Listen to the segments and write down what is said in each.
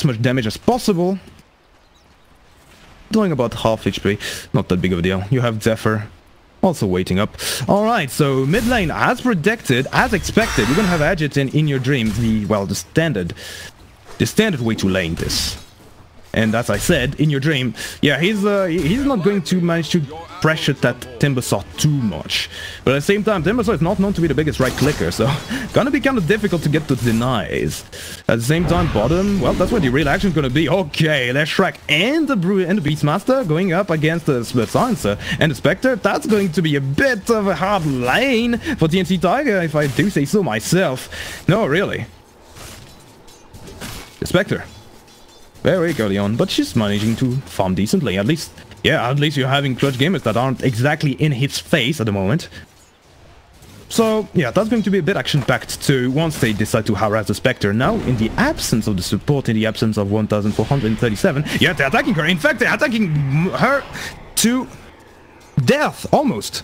as much damage as possible. Doing about half HP, not that big of a deal. You have Zephyr also waiting up. Alright, so mid lane, as predicted, as expected, you're gonna have Agit in your dreams, the standard way to lane this. And as I said, in your dream, yeah, he's not going to manage to pressure that Timbersaw too much. But at the same time, Timbersaw is not known to be the biggest right clicker, so gonna be kind of difficult to get the denies. At the same time, bottom, well, that's where the real action is gonna be. Okay, there's Shrek and the Beastmaster going up against the Silencer and the Spectre. That's going to be a bit of a hard lane for TNC Tiger, if I do say so myself. No, really. The Spectre. Very early on, but she's managing to farm decently. At least, yeah, at least you're having clutch gamers that aren't exactly in his face at the moment. So, yeah, that's going to be a bit action-packed too, once they decide to harass the Spectre. Now, in the absence of the support, in the absence of 1437, yeah, they're attacking her. In fact, they're attacking her to death, almost.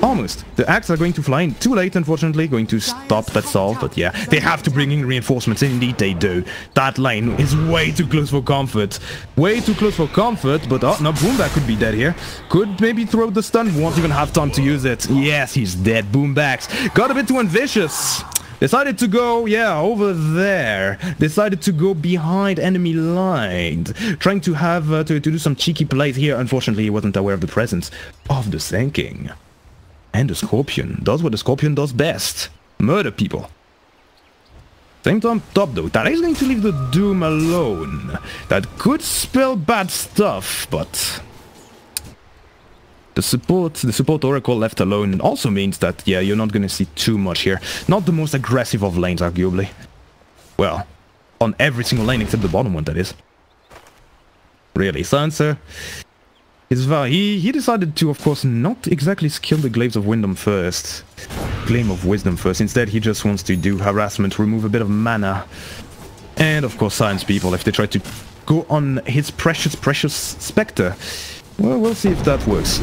Almost. The Axe are going to fly in too late, unfortunately, going to stop that solve, but yeah, they have to bring in reinforcements, indeed they do. That lane is way too close for comfort. Way too close for comfort, but oh, no, Boomback could be dead here. Could maybe throw the stun, won't even have time to use it. Yes, he's dead. Boomback's got a bit too ambitious. Decided to go, yeah, over there. Decided to go behind enemy lines. Trying to have, to do some cheeky plays here. Unfortunately, he wasn't aware of the presence of the Sinking. And the Scorpion does what the Scorpion does best. Murder people. Same time top though, that is going to leave the Doom alone. That could spell bad stuff, but the support Oracle left alone also means that, yeah, you're not going to see too much here. Not the most aggressive of lanes, arguably. Well, on every single lane except the bottom one, that is. Really, Silencer. He decided to, of course, not exactly skill the Glaives of Wisdom first. Glaive of Wisdom first. Instead, he just wants to do harassment, remove a bit of mana. And, of course, silence people if they try to go on his precious Spectre. Well, we'll see if that works.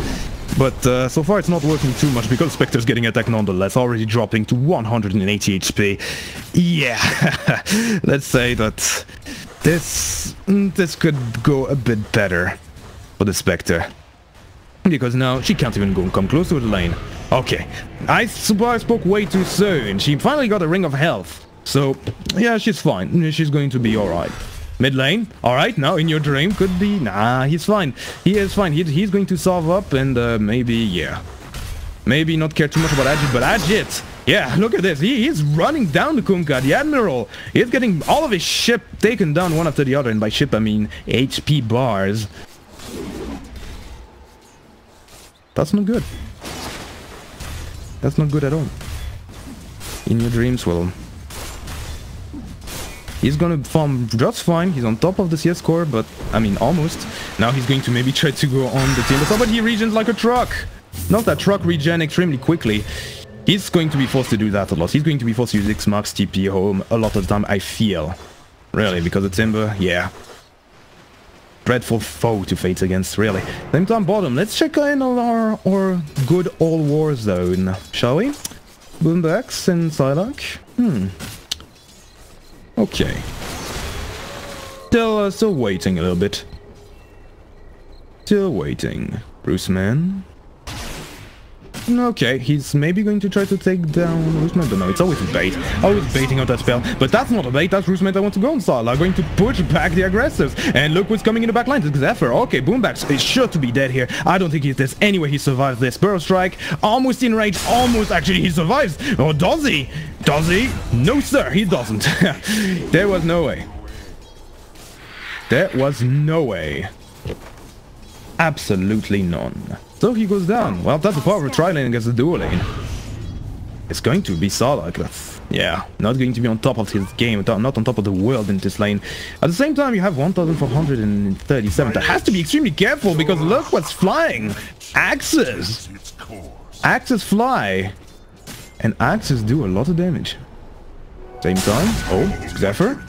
But so far it's not working too much because Spectre's getting attacked nonetheless, already dropping to 180 HP. Yeah, let's say that this could go a bit better for the Spectre. Because now she can't even come close to the lane. Okay, I spoke way too soon. She finally got a Ring of Health. So, yeah, she's fine. She's going to be alright. Mid lane, alright, now in your dream could be... Nah, he's fine. He is fine. He's going to solve up and maybe, yeah. Maybe not care too much about Agit, but Agit! Yeah, look at this. He's running down the Kunkka, the Admiral. He's getting all of his ship taken down one after the other. And by ship, I mean HP bars. That's not good. That's not good at all. In your dreams, well... He's gonna farm just fine. He's on top of the CS core, but I mean almost. Now he's going to maybe try to go on the Timbersaw, but he regens like a truck. Not that truck regen extremely quickly. He's going to be forced to do that a lot. He's going to be forced to use X Marks TP home a lot of the time, I feel. Really, because the Timber, yeah. Dreadful foe to face against, really. Same time bottom, let's check in on our good old war zone, shall we? Boombax and Psylocke. Okay. Still waiting a little bit. Still waiting. Bruce Man. Okay, he's maybe going to try to take down Roosman. Don't know, it's always a bait. Always baiting out that spell. But that's not a bait, that's Roosman that wants to go on Sala. Going to push back the aggressors. And look what's coming in the back line. It's Zephyr. Okay, Boombax is sure to be dead here. I don't think there's any way he survives this. Burrow Strike, almost in range. Almost, actually, he survives. Or does he? Does he? No, sir, he doesn't. There was no way. There was no way. Absolutely none. So he goes down. Well, that's the power of a tri-lane against the dual lane. It's going to be Psylocke. That's, yeah, not going to be on top of his game, not on top of the world in this lane. At the same time, you have 1437. That has to be extremely careful because look what's flying. Axes. Axes fly. And axes do a lot of damage. Same time. Oh, Zephyr.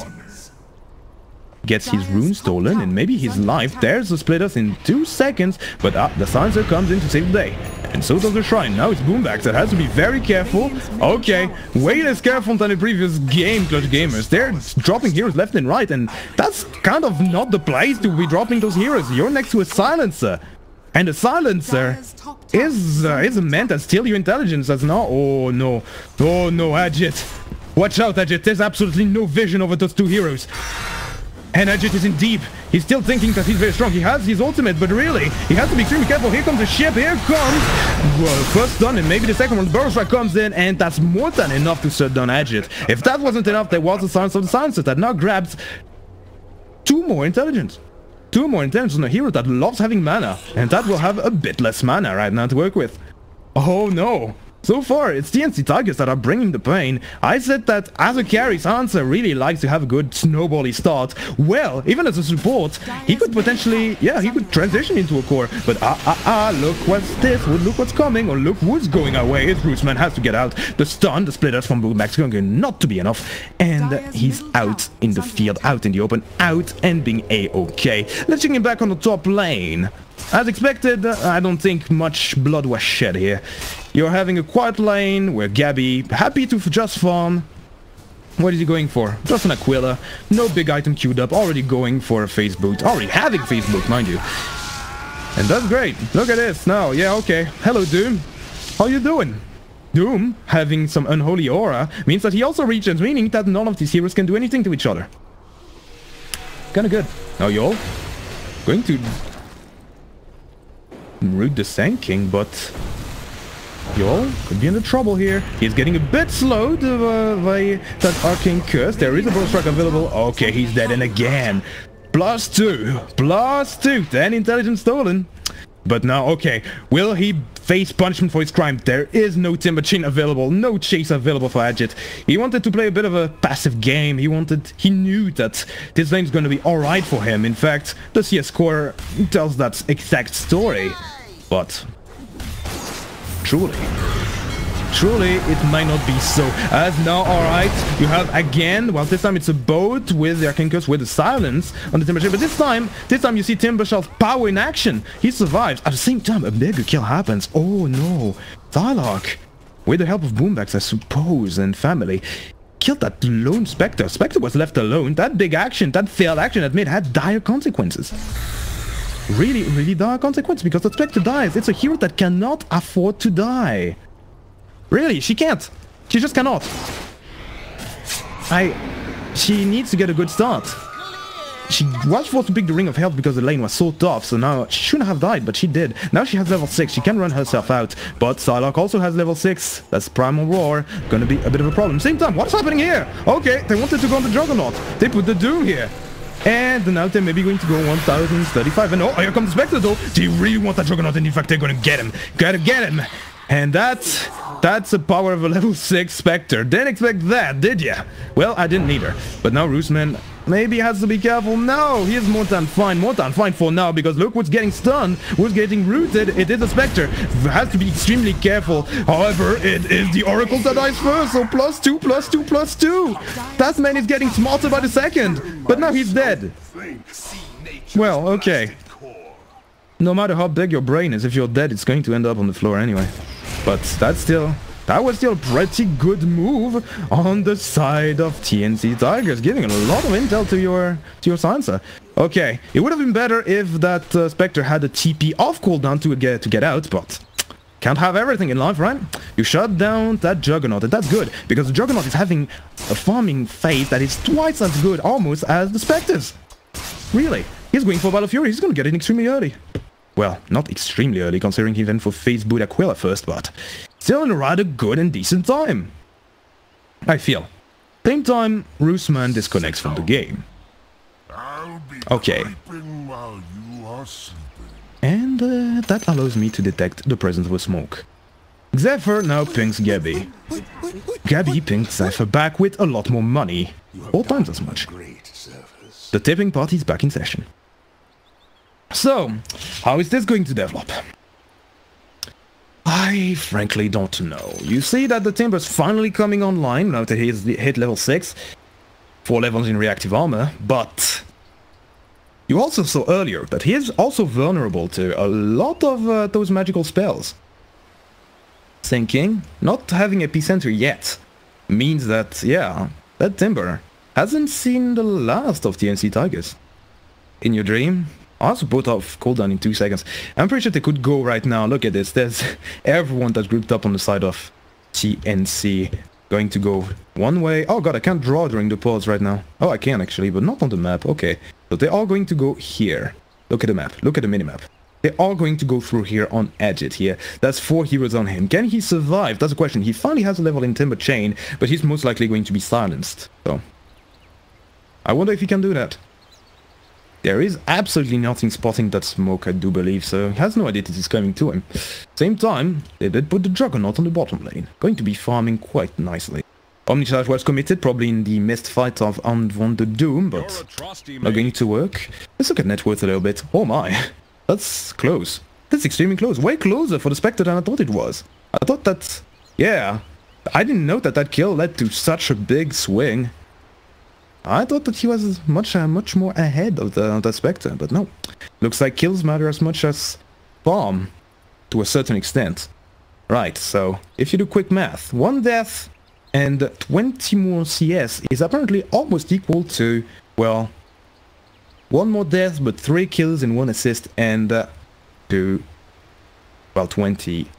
gets his rune stolen and maybe his life. There's the splitters in 2 seconds, but the silencer comes in to save the day. And so does the shrine. Now it's Boombax that has to be very careful. Okay, way less careful than the previous game, Clutch Gamers. They're dropping heroes left and right, and that's kind of not the place to be dropping those heroes. You're next to a silencer. And a silencer is meant to steal your intelligence. That's not... Oh no. Oh no, Agit. Watch out, Agit. There's absolutely no vision over those 2 heroes. And Agit is in deep. He's still thinking that he's very strong. He has his ultimate, but really, he has to be extremely careful. Here comes the ship. Here comes... Well, first done, and maybe the second one. The Burrow Strike comes in, and that's more than enough to shut down Agit. If that wasn't enough, there was a silence of the silencer that now grabs 2 more intelligence. 2 more intelligence on a hero that loves having mana. And that will have a bit less mana right now to work with. Oh no. So far, it's TNC Tigers that are bringing the pain. I said that as a carry, Silencer really likes to have a good snowbally start. Well, even as a support, he could potentially, yeah, he could transition into a core. But look what's this, look what's coming, or look who's going away. His Rootsman has to get out. The stun, the splitters from Boombax going not to be enough. And he's out in the field, out in the open, out and being A-okay. Let's check him back on the top lane. As expected, I don't think much blood was shed here. You're having a quiet lane where Gabby, happy to just farm. What is he going for? Just an Aquila. No big item queued up. Already going for a face boot. Already having face boot, mind you. And that's great. Look at this now. Yeah, okay. Hello, Doom. How you doing? Doom, having some unholy aura, means that he also reaches, meaning that none of these heroes can do anything to each other. Kinda good. Now, y'all, going to root the Sand King, but y'all could be in the trouble here. He's getting a bit slowed by that Arcane Curse. There is a Burrow Strike available. Okay, he's dead, and again. +2. 10 intelligence stolen. But now, okay, will he face punishment for his crime? There is no Timber Chain available, no chase available for Agit. He wanted to play a bit of a passive game. He knew that this lane's going to be alright for him. In fact, the CS score tells that exact story. But truly, it might not be so. As now, alright, you have again, well, this time it's a boat with the Arcane Curse with the silence on the Timber Chain, but this time you see Timbershell's power in action. He survives. At the same time, a mega kill happens. Oh no. Thylark, with the help of Boombax, I suppose, and family, killed that lone Spectre. Spectre was left alone. That big action, that failed action had dire consequences. Really, really dire consequences, because the Spectre dies. It's a hero that cannot afford to die. Really, she can't. She just cannot. She needs to get a good start. She was forced to pick the Ring of Health because the lane was so tough, so now she shouldn't have died, but she did. Now she has level 6, she can run herself out, but Psylocke also has level 6. That's Primal Roar, gonna be a bit of a problem. Same time, what's happening here? Okay, they wanted to go on the Juggernaut. They put the Doom here. And now they're maybe going to go 1035. And oh, here comes the Spectre though. They really want that Juggernaut, and in fact they're gonna get him. Gotta get him. And that's the power of a level 6 Spectre. Didn't expect that, did ya? Well, I didn't either. But now Rootsman maybe has to be careful. No, he is more than fine for now, because look what's getting stunned, what's getting rooted. It is a Spectre. Has to be extremely careful. However, it is the Oracle that dies first, so +2. That man is getting smarter by the second. But now he's dead. Well, okay. No matter how big your brain is, if you're dead, it's going to end up on the floor anyway. But that was still a pretty good move on the side of TNC Tigers, giving a lot of intel to your Sansa. Okay, it would have been better if that Spectre had a TP off cooldown to get out, but can't have everything in life, right? You shut down that Juggernaut, and that's good, because the Juggernaut is having a farming phase that is twice as good, almost, as the Spectres. Really, he's going for Battle of Fury. He's going to get it extremely early. Well, not extremely early, considering he went for Face Boot Aquila first, but still in a rather good and decent time, I feel. Same time, Rootsman disconnects from the game. Okay. And that allows me to detect the presence of a smoke. Zephyr now pings Gabby. Gabby pings Zephyr back with a lot more money. 4 times as much. The tipping party's back in session. So, how is this going to develop? I frankly don't know. You see that the Timber's finally coming online now that he's hit level 6. 4 levels in reactive armor, but You also saw earlier that he is also vulnerable to a lot of those magical spells. Thinking, not having epicenter yet, means that, yeah, that Timber hasn't seen the last of TNC Tigers. In your dream, also put off cooldown in 2 seconds. I'm pretty sure they could go right now. Look at this. There's everyone that's grouped up on the side of TNC going to go one way. Oh god, I can't draw during the pause right now. Oh, I can actually, but not on the map. Okay, so they're all going to go here. Look at the map. Look at the minimap. They're all going to go through here on Edgit here. That's 4 heroes on him. Can he survive? That's a question. He finally has a level in Timber Chain, but he's most likely going to be silenced. So, I wonder if he can do that. There is absolutely nothing spotting that smoke, I do believe, so he has no idea that it's coming to him. Same time, they did put the Juggernaut on the bottom lane. Going to be farming quite nicely. Omnicharge was committed, probably in the missed fight of Unwanted Doom, but not going to work. Let's look at net worth a little bit. Oh my, that's close. That's extremely close. Way closer for the Spectre than I thought it was. I thought that, yeah, I didn't know that that kill led to such a big swing. I thought that he was much more ahead of the Spectre, but no. Looks like kills matter as much as farm, to a certain extent. Right, so, if you do quick math, 1 death and 20 more CS is apparently almost equal to, well, 1 more death but 3 kills and 1 assist and to, well, 20.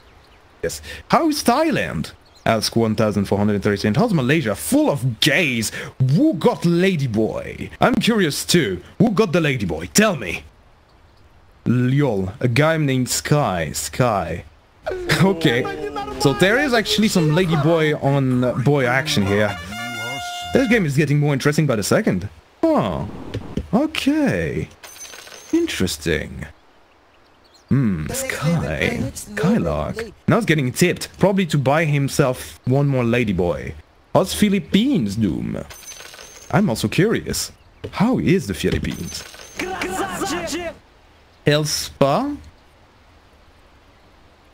Yes. How's Thailand? Ask 1430. How's Malaysia? Full of gays. Who got Ladyboy? I'm curious too. Who got the Ladyboy? Tell me. Lol. A guy named Sky. Okay. So there is actually some Ladyboy on boy action here. This game is getting more interesting by the second. Oh. Okay. Interesting. Skylark. Now he's getting tipped, probably to buy himself 1 more Ladyboy. How's Philippines, Doom? I'm also curious. How is the Philippines? El Spa?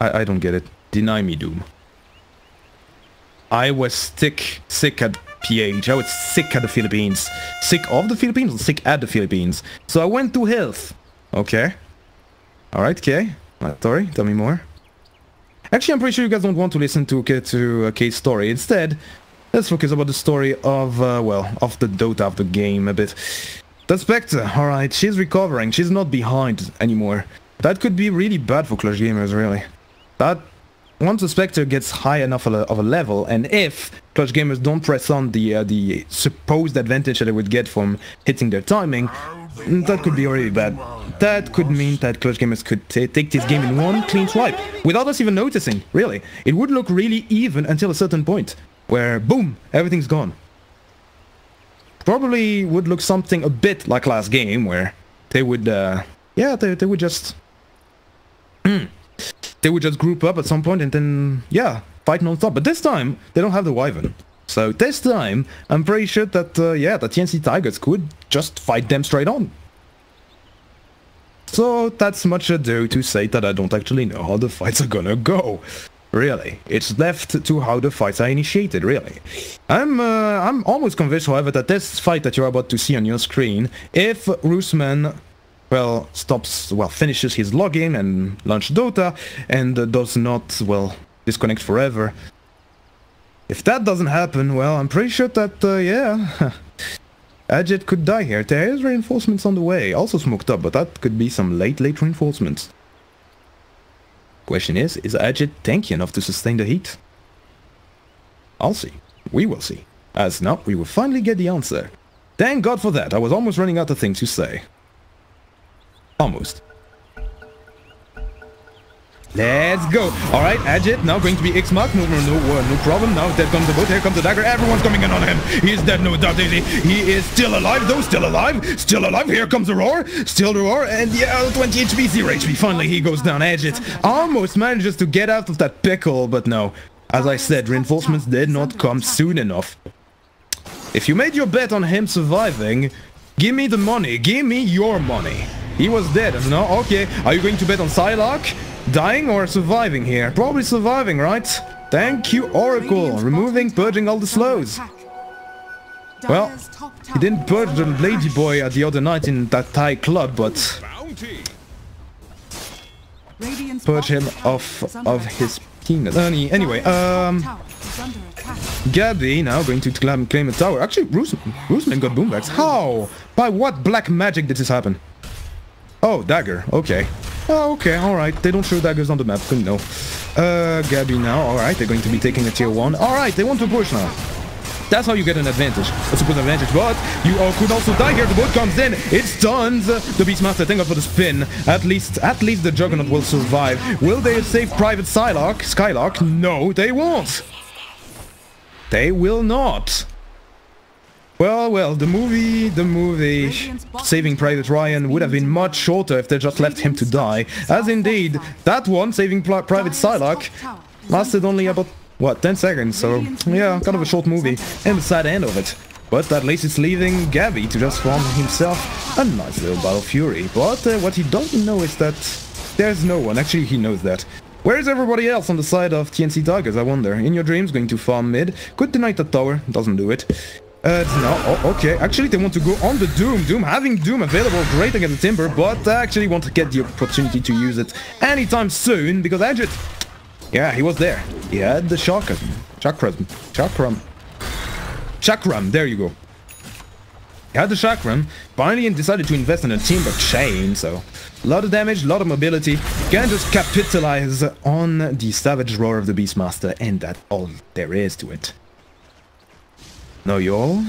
I don't get it. Deny me, Doom. I was sick at PH. I was sick at the Philippines. Sick of the Philippines or sick at the Philippines? So I went to health. Okay. Alright, Kay. Sorry, tell me more. Actually, I'm pretty sure you guys don't want to listen to Kay's story. Instead, let's focus about the story of, well, of the Dota of the game a bit. The Spectre, alright, she's recovering. She's not behind anymore. That could be really bad for Clutch Gamers, really. That, once the Spectre gets high enough of a level, and if Clutch Gamers don't press on the supposed advantage that they would get from hitting their timing, that could be really bad. That could mean that Clutch Gamers could take this game in 1 clean swipe, without us even noticing, really. It would look really even until a certain point, where, boom, everything's gone. Probably would look something a bit like last game, where they would, yeah, they would just... they would just group up at some point and then, yeah, fight non-stop. But this time, they don't have the Wyvern. So this time, I'm pretty sure that, yeah, the TNC Tigers could just fight them straight on. So that's much ado to say that I don't actually know how the fights are gonna go. Really. It's left to how the fights are initiated, really. I'm almost convinced, however, that this fight that you're about to see on your screen, if Roosman, well, finishes his login and launch Dota, and does not, well, disconnect forever, if that doesn't happen, well, I'm pretty sure that, yeah, Edgit could die here. There is reinforcements on the way, also smoked up, but that could be some late reinforcements. Question is Edgit tanky enough to sustain the heat? I'll see. We will see. As now, we will finally get the answer. Thank God for that, I was almost running out of things to say. Almost. Let's go. Alright, Edgit, now going to be X-Mark. No problem. Now there comes the boat, here comes the dagger. Everyone's coming in on him. He's dead, no doubt, is he? He is still alive, though. Still alive. Still alive. Here comes the roar. Still the roar. And yeah, 20 HP, 0 HP. Finally, he goes down. Edgit almost manages to get out of that pickle, but no. As I said, reinforcements did not come soon enough. If you made your bet on him surviving, give me the money. Give me your money. He was dead, no? Okay. Are you going to bet on Psylocke? Dying or surviving here? Probably surviving, right? Thank you, Oracle. Removing, purging all the slows. Well, he didn't purge the lady boy the other night in that Thai club, but purge him of his penis. Anyway, Gabby now going to claim a tower. Actually, Roosman got boombacks. How? By what black magic did this happen? Oh, dagger. Okay. Oh, okay, alright. They don't show daggers on the map. Couldn't know. Gabby now. Alright, they're going to be taking a tier 1. Alright, they want to push now. That's how you get an advantage. A super advantage. But you could also die here. The boat comes in. It stuns the Beastmaster. Thank God for the spin. At least the Juggernaut will survive. Will they save Private Skylark? No, they won't. They will not. Well, the movie Saving Private Ryan would have been much shorter if they just left him to die. As indeed, that one, Saving Private Skylark, lasted only about, what, 10 seconds, so yeah, kind of a short movie, and the sad end of it. But at least it's leaving Gabby to just farm himself a nice little Battle Fury. But what he doesn't know is that there's no one. Actually, he knows that. Where is everybody else on the side of TNC Tigers, I wonder? In your dreams, going to farm mid. Could deny the tower, doesn't do it. No, oh, okay, actually they want to go on the Doom. Having Doom available, great against the Timber, but I actually want to get the opportunity to use it anytime soon, because Edget, yeah, he was there. He had the Chakram, there you go. He had the Chakram, finally decided to invest in a Timber chain, so a lot of damage, a lot of mobility. Can just capitalize on the Savage Roar of the Beastmaster, and that's all there is to it. Now y'all,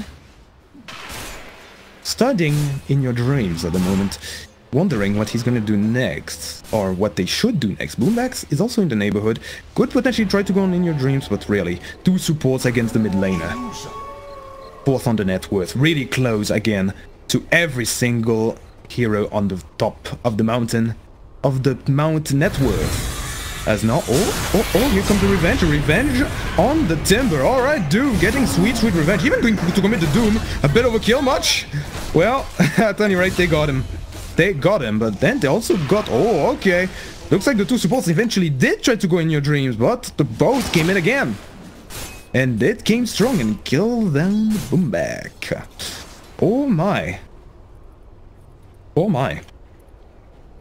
studying in your dreams at the moment, wondering what he's gonna do next, or what they should do next. Boombacks is also in the neighborhood, could potentially try to go on in your dreams, but really, 2 supports against the mid laner. 4th on the net worth, really close again to every single hero on the top of the mountain, net worth. As now, oh, here comes the revenge. Revenge on the Timber. Alright, Doom getting sweet revenge. Even going to commit the Doom. A bit overkill, much? Well, at any rate, they got him. But then they also got... Oh, okay. Looks like the 2 supports eventually did try to go in your dreams, but the both came in again. And it came strong and killed them Boomback. Oh my. Oh my.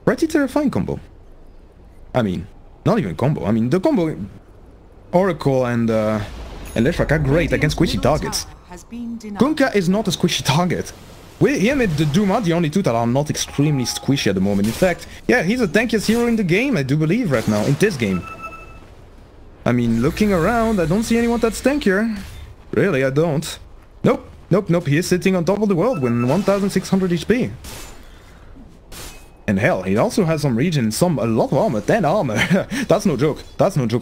Pretty terrifying combo. I mean... Not even combo. I mean, the combo Oracle and Leshrac are great against squishy targets. Kunkka is not a squishy target. With him and the Doom are the only 2 that are not extremely squishy at the moment. In fact, yeah, he's the tankiest hero in the game, I do believe, right now, in this game. I mean, looking around, I don't see anyone that's tankier. Really, I don't. Nope, he is sitting on top of the world with 1600 HP. And hell, he also has some regen, a lot of armor, 10 armor. That's no joke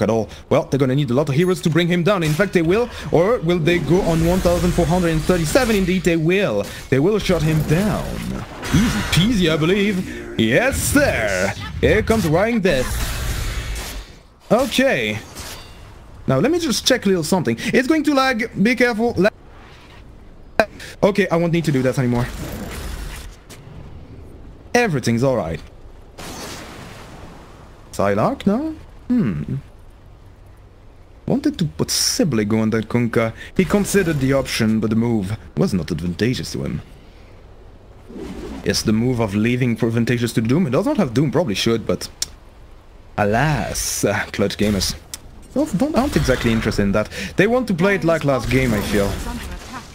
at all. Well, they're gonna need a lot of heroes to bring him down. In fact, they will. Or will they go on 1437? Indeed, they will. They will shut him down. Easy peasy, I believe. Yes, sir. Here comes Ryan Death. Okay. Now, let me just check a little something. It's going to lag. Be careful. Okay, I won't need to do that anymore. Everything's alright. Skylark, no? Wanted to possibly go on that Kunkka. He considered the option, but the move was not advantageous to him. Yes, the move of leaving advantageous to Doom. It does not have Doom, probably should, but... Alas, Clutch Gamers. Aren't exactly interested in that. They want to play it like last game, I feel.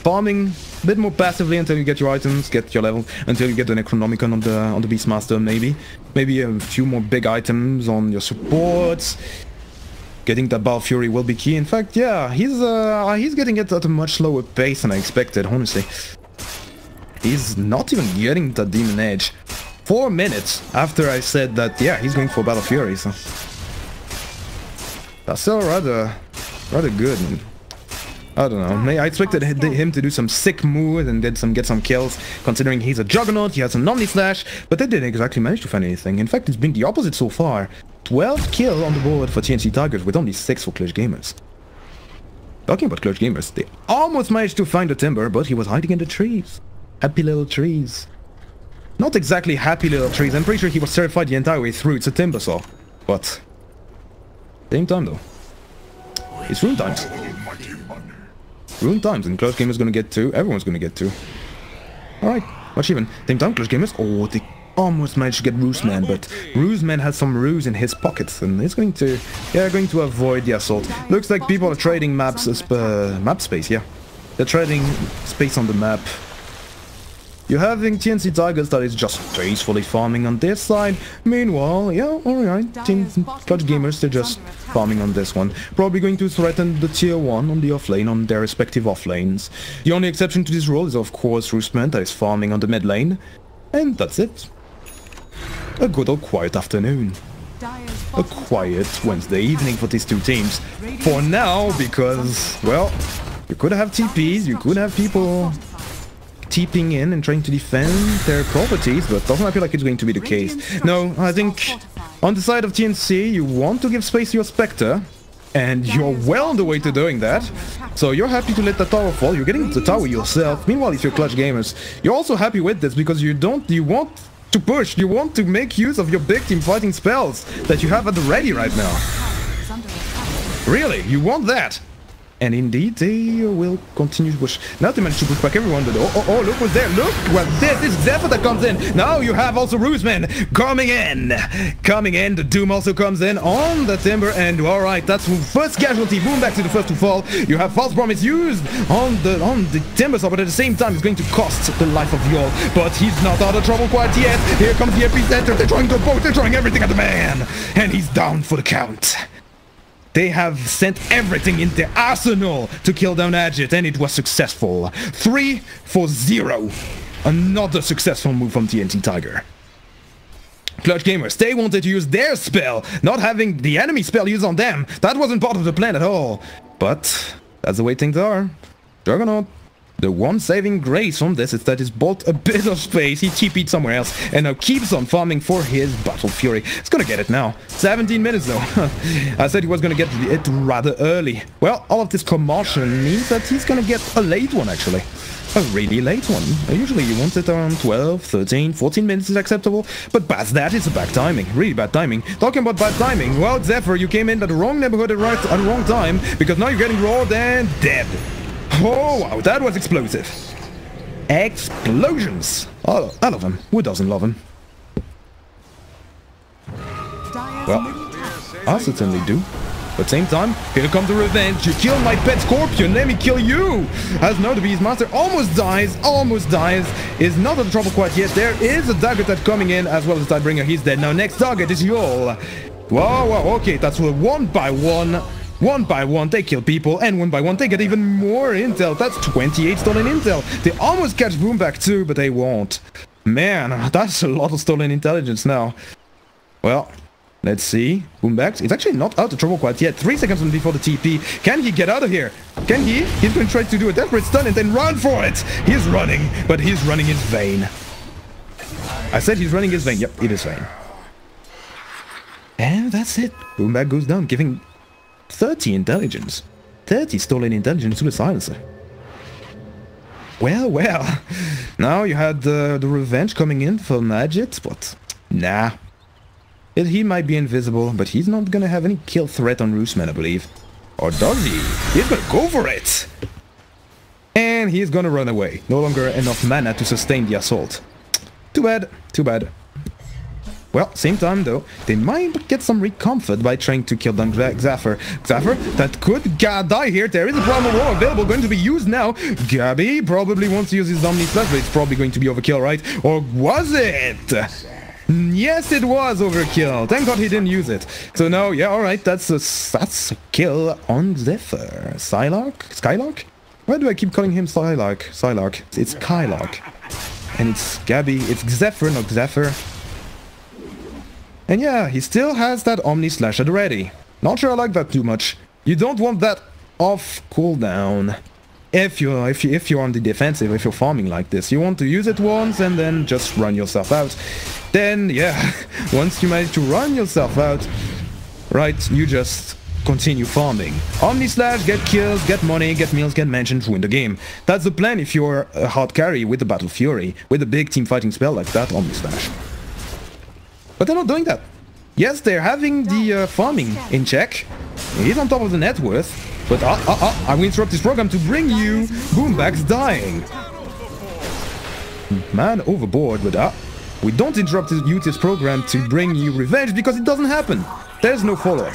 Farming a bit more passively until you get your items, get your level, until you get an Necronomicon on the Beastmaster, maybe. Maybe a few more big items on your supports. Getting that Battle Fury will be key. In fact, yeah, he's getting it at a much slower pace than I expected, honestly. He's not even getting the Demon Edge. 4 minutes after I said that, yeah, he's going for Battle Fury, so... That's still rather good. I don't know. I expected him to do some sick moves and get some kills, considering he's a Juggernaut, he has an Omni Slash, but they didn't exactly manage to find anything. In fact, it's been the opposite so far. 12 kills on the board for TNC Tigers, with only 6 for Clutch Gamers. Talking about Clutch Gamers, they almost managed to find the Timber, but he was hiding in the trees. Happy little trees. Not exactly happy little trees, I'm pretty sure he was terrified the entire way through. It's a Timber saw. But... same time though. It's rune times. Ruin times, and Clutch Gamer's gonna get 2. Everyone's gonna get 2. Alright, much even. Same time, Clutch Gamers. Oh, they almost managed to get Roosman, but Roosman has some ruse in his pockets, and he's going to, going to avoid the assault. Looks like people are trading maps, map space, yeah. They're trading space on the map. You're having TNC Tigers that is just gracefully farming on this side. Meanwhile, yeah, alright, Clutch Gamers, they're just farming on this one. Probably going to threaten the tier 1 on the offlane, on their respective offlanes. The only exception to this rule is of course Roostman that is farming on the mid lane. And that's it. A good old quiet afternoon. A quiet Wednesday evening for these two teams. For now, because, well, you could have TPs, you could have people TPing in and trying to defend their properties, but doesn't appear like it's going to be the case. No, I think on the side of TNC, you want to give space to your Spectre, and you're well on the way to doing that. So you're happy to let the tower fall, you're getting the tower yourself. Meanwhile, if you're Clutch Gamers, you're also happy with this because you want to push, you want to make use of your big team fighting spells that you have at the ready right now. Really, you want that? And indeed, they will continue to push. Now they managed to push back everyone. But oh, look what's there. Look what this is. Zephyr that comes in. Now you have also Roosman coming in. The Doom also comes in on the Timber. And alright, that's first casualty. Boom, back to the first to fall. You have False Promise used on the Timber sword, but at the same time, it's going to cost the life of Yol. But he's not out of trouble quite yet. Here comes the epicenter. They're trying to both. They're throwing everything at the man. And he's down for the count. They have sent everything in their arsenal to kill down Agit, and it was successful. 3-0. Another successful move from TNT Tiger. Clutch Gamers, they wanted to use their spell, not having the enemy spell used on them. That wasn't part of the plan at all. But that's the way things are. Juggernaut. The one saving grace from this is that he's bought a bit of space, he TP'd somewhere else, and now keeps on farming for his Battle Fury. He's gonna get it now. 17 minutes though. I said he was gonna get it rather early. Well, all of this commotion means that he's gonna get a late one actually. A really late one. Usually you want it around 12, 13, 14 minutes is acceptable, but past that it's a bad timing. Really bad timing. Talking about bad timing, well, Zephyr, you came in at the wrong neighborhood at the wrong time, because now you're getting roared and dead. Oh, wow, that was explosive. Explosions. Oh, I love him. Who doesn't love him? Well, I certainly do. But same time, here comes the revenge. You killed my pet Scorpion, let me kill you. As now the Beastmaster almost dies, is not out of trouble quite yet. There is a Dagger that coming in, as well as Tidebringer. He's dead. Now next target is Yol. Wow, okay, that's one by one. One by one, they kill people, and one by one, they get even more intel. That's 28 stolen intel. They almost catch Boomback too, but they won't. Man, that's a lot of stolen intelligence now. Well, let's see. Boomback, it's actually not out of trouble quite yet. 3 seconds before the TP. Can he get out of here? Can he? He's going to try to do a desperate stun and then run for it. He's running, but he's running his vein. I said he's running his vein. Yep, it is vain. And that's it. Boomback goes down, giving 30 intelligence. 30 stolen intelligence to the silencer. Well. Now you had the revenge coming in for Magit, but nah. He might be invisible, but he's not gonna have any kill threat on Roostman, I believe. Or does he? He's gonna go for it! And he's gonna run away. No longer enough mana to sustain the assault. Too bad. Well, same time though, they might get some recomfort by trying to kill down Xapher. Xapher, that could die here. There is a Primal Roar available, going to be used now. Gabby probably wants to use his Omni Slash, but it's probably going to be overkill, right? Or was it? Yes, it was overkill. Thank God he didn't use it. So now, yeah, alright, that's a kill on Zephyr. Skylark? Why do I keep calling him Skylark? It's Skylark. And it's Gabby. It's Zephyr, not Zephyr. And yeah, he still has that Omni Slash at the ready. Not sure I like that too much. You don't want that off cooldown. If you're on the defensive, if you're farming like this, you want to use it once and then just run yourself out. Then, yeah, once you manage to run yourself out, right, you just continue farming. Omni Slash, get kills, get money, get meals, get mentions, win the game. That's the plan if you're a hard carry with the Battle Fury, with a big team fighting spell like that, Omni Slash. But they're not doing that. Yes, they're having the farming in check. He's on top of the net worth. But I will interrupt this program to bring you Boombax dying. Man overboard, but we don't interrupt this program to bring you revenge because it doesn't happen. There's no follow-up.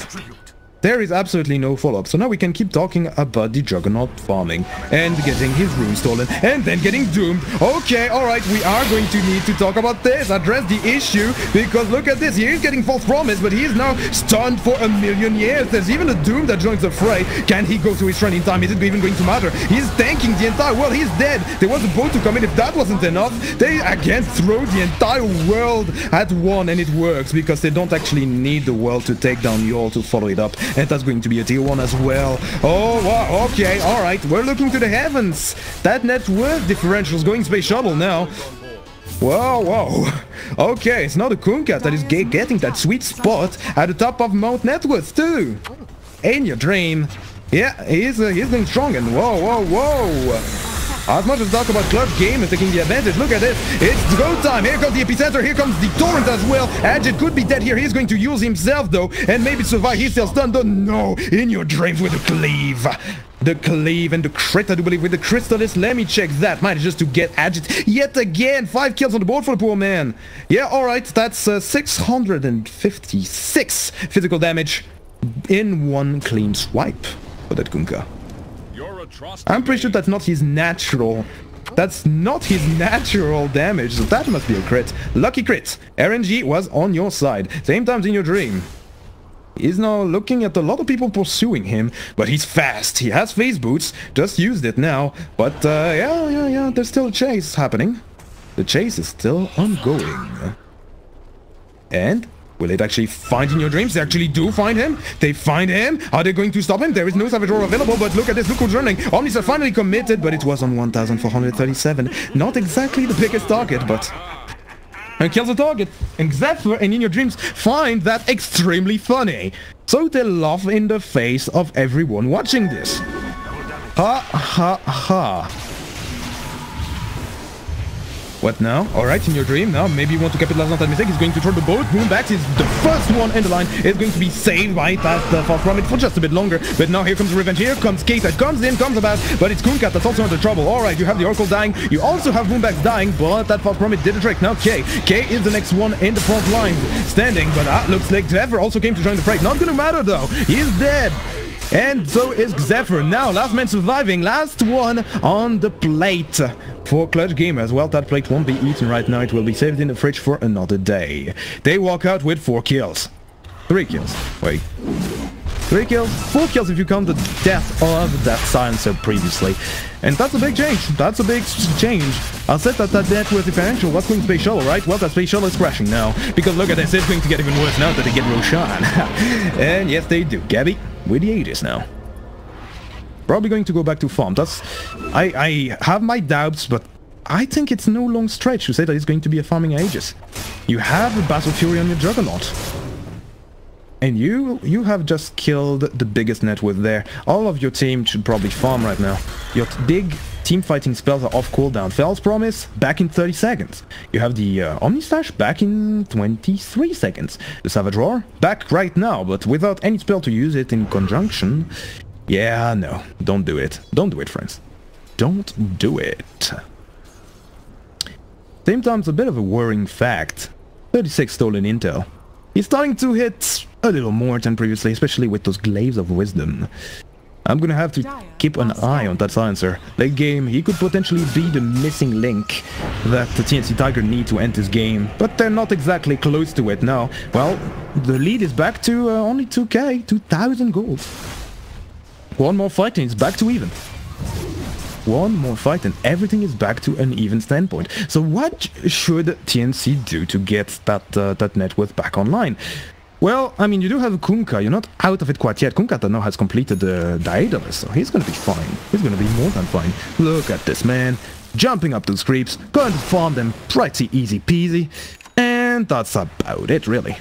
There is absolutely no follow-up, so now we can keep talking about the Juggernaut farming and getting his rune stolen and then getting doomed. Okay, alright, we are going to need to talk about this, address the issue, because look at this, he is getting false promise, but he is now stunned for 1,000,000 years. There's even a Doom that joins the fray. Can he go to his shrine in time? Is it even going to matter? He's tanking the entire world, he's dead. There was a boat to come in. If that wasn't enough, they again throw the entire world at one, and it works because they don't actually need the world to take down Yall to follow it up. And that's going to be a tier 1 as well. Oh, wow, okay, alright, we're looking to the heavens. That net worth differential is going space shuttle now. Whoa. Okay, it's not a Kunkka that is getting that sweet spot at the top of Mount Net Worth too. In your dream. Yeah, he's going strong, and whoa. As much as talk about clutch game and taking the advantage, look at this. It's go time. Here comes the epicenter. Here comes the torrent as well. Agit could be dead here. He's going to use himself though, and maybe survive. He's still stunned. No, in your dreams with the cleave. The cleave and the crit, I do believe, with the Crystallis. Let me check that. Manages to get Agit yet again. 5 kills on the board for the poor man. Yeah, alright. That's 656 physical damage in one clean swipe for that Kunkka. I'm pretty sure that's not his natural. That's not his natural damage, so that must be a crit. Lucky crit. RNG was on your side. Same times in your dream. He's now looking at a lot of people pursuing him, but he's fast. He has phase boots. Just used it now. But yeah. There's still a chase happening. The chase is still ongoing. And will it actually find in your dreams? They actually do find him. They find him. Are they going to stop him? There is no Savage Roar available, but look at this. Look who's running. Omnistar finally committed, but it was on 1,437. Not exactly the biggest target, but kills the target. And Zephyr and In Your Dreams find that extremely funny. So they laugh in the face of everyone watching this. Ha. What now? Alright, in your dream now, maybe you want to capitalize on that mistake. He's going to throw the boat. Boombax is the first one in the line. It's going to be saved by that false promise for just a bit longer. But now here comes revenge. Here comes Kate that comes about, but it's Kunkka that's also under trouble. Alright, you have the Oracle dying. You also have Boombax dying, but that false promise did the trick. Now K is the next one in the front line standing, but that looks like Zephyr also came to join the fray. Not gonna matter though. He's dead. And so is Zephyr. Now, last man surviving, last one on the plate for Clutch Gamers. Well, that plate won't be eaten right now. It will be saved in the fridge for another day. They walk out with 4 kills. 3 kills. Wait. 3 kills? 4 kills if you count the death of that silencer previously. And that's a big change. That's a big change. I said that net worth differential was going to Space Shuttle, right? Well, that Space Shuttle is crashing now. Because look at this, it's going to get even worse now that they get Roshan. And yes, they do. Gabby with the Aegis now. Probably going to go back to farm. I have my doubts, but I think it's no long stretch to say that it's going to be a farming Aegis. You have a Battle Fury on your Juggernaut. And you have just killed the biggest net worth there. All of your team should probably farm right now. Your big team fighting spells are off cooldown. False Promise back in 30 seconds. You have the Omnistash back in 23 seconds. The Savage Roar back right now, but without any spell to use it in conjunction. Yeah, no, don't do it. Don't do it, friends. Don't do it. Same time, it's a bit of a worrying fact. 36 stolen intel. He's starting to hit a little more than previously, especially with those Glaives of Wisdom. I'm gonna have to keep an eye on that silencer. Late game, he could potentially be the missing link that the TNC Tiger need to end this game, but they're not exactly close to it now. Well, the lead is back to only 2k, 2,000 gold. One more fight and it's back to even. One more fight and everything is back to an even standpoint. So what should TNC do to get that net worth back online? Well, I mean, you do have a Kunkka. You're not out of it quite yet. Kunkka now has completed the Daedalus, so he's gonna be fine. He's gonna be more than fine. Look at this man, jumping up those creeps, going to farm them pretty easy peasy, and that's about it, really.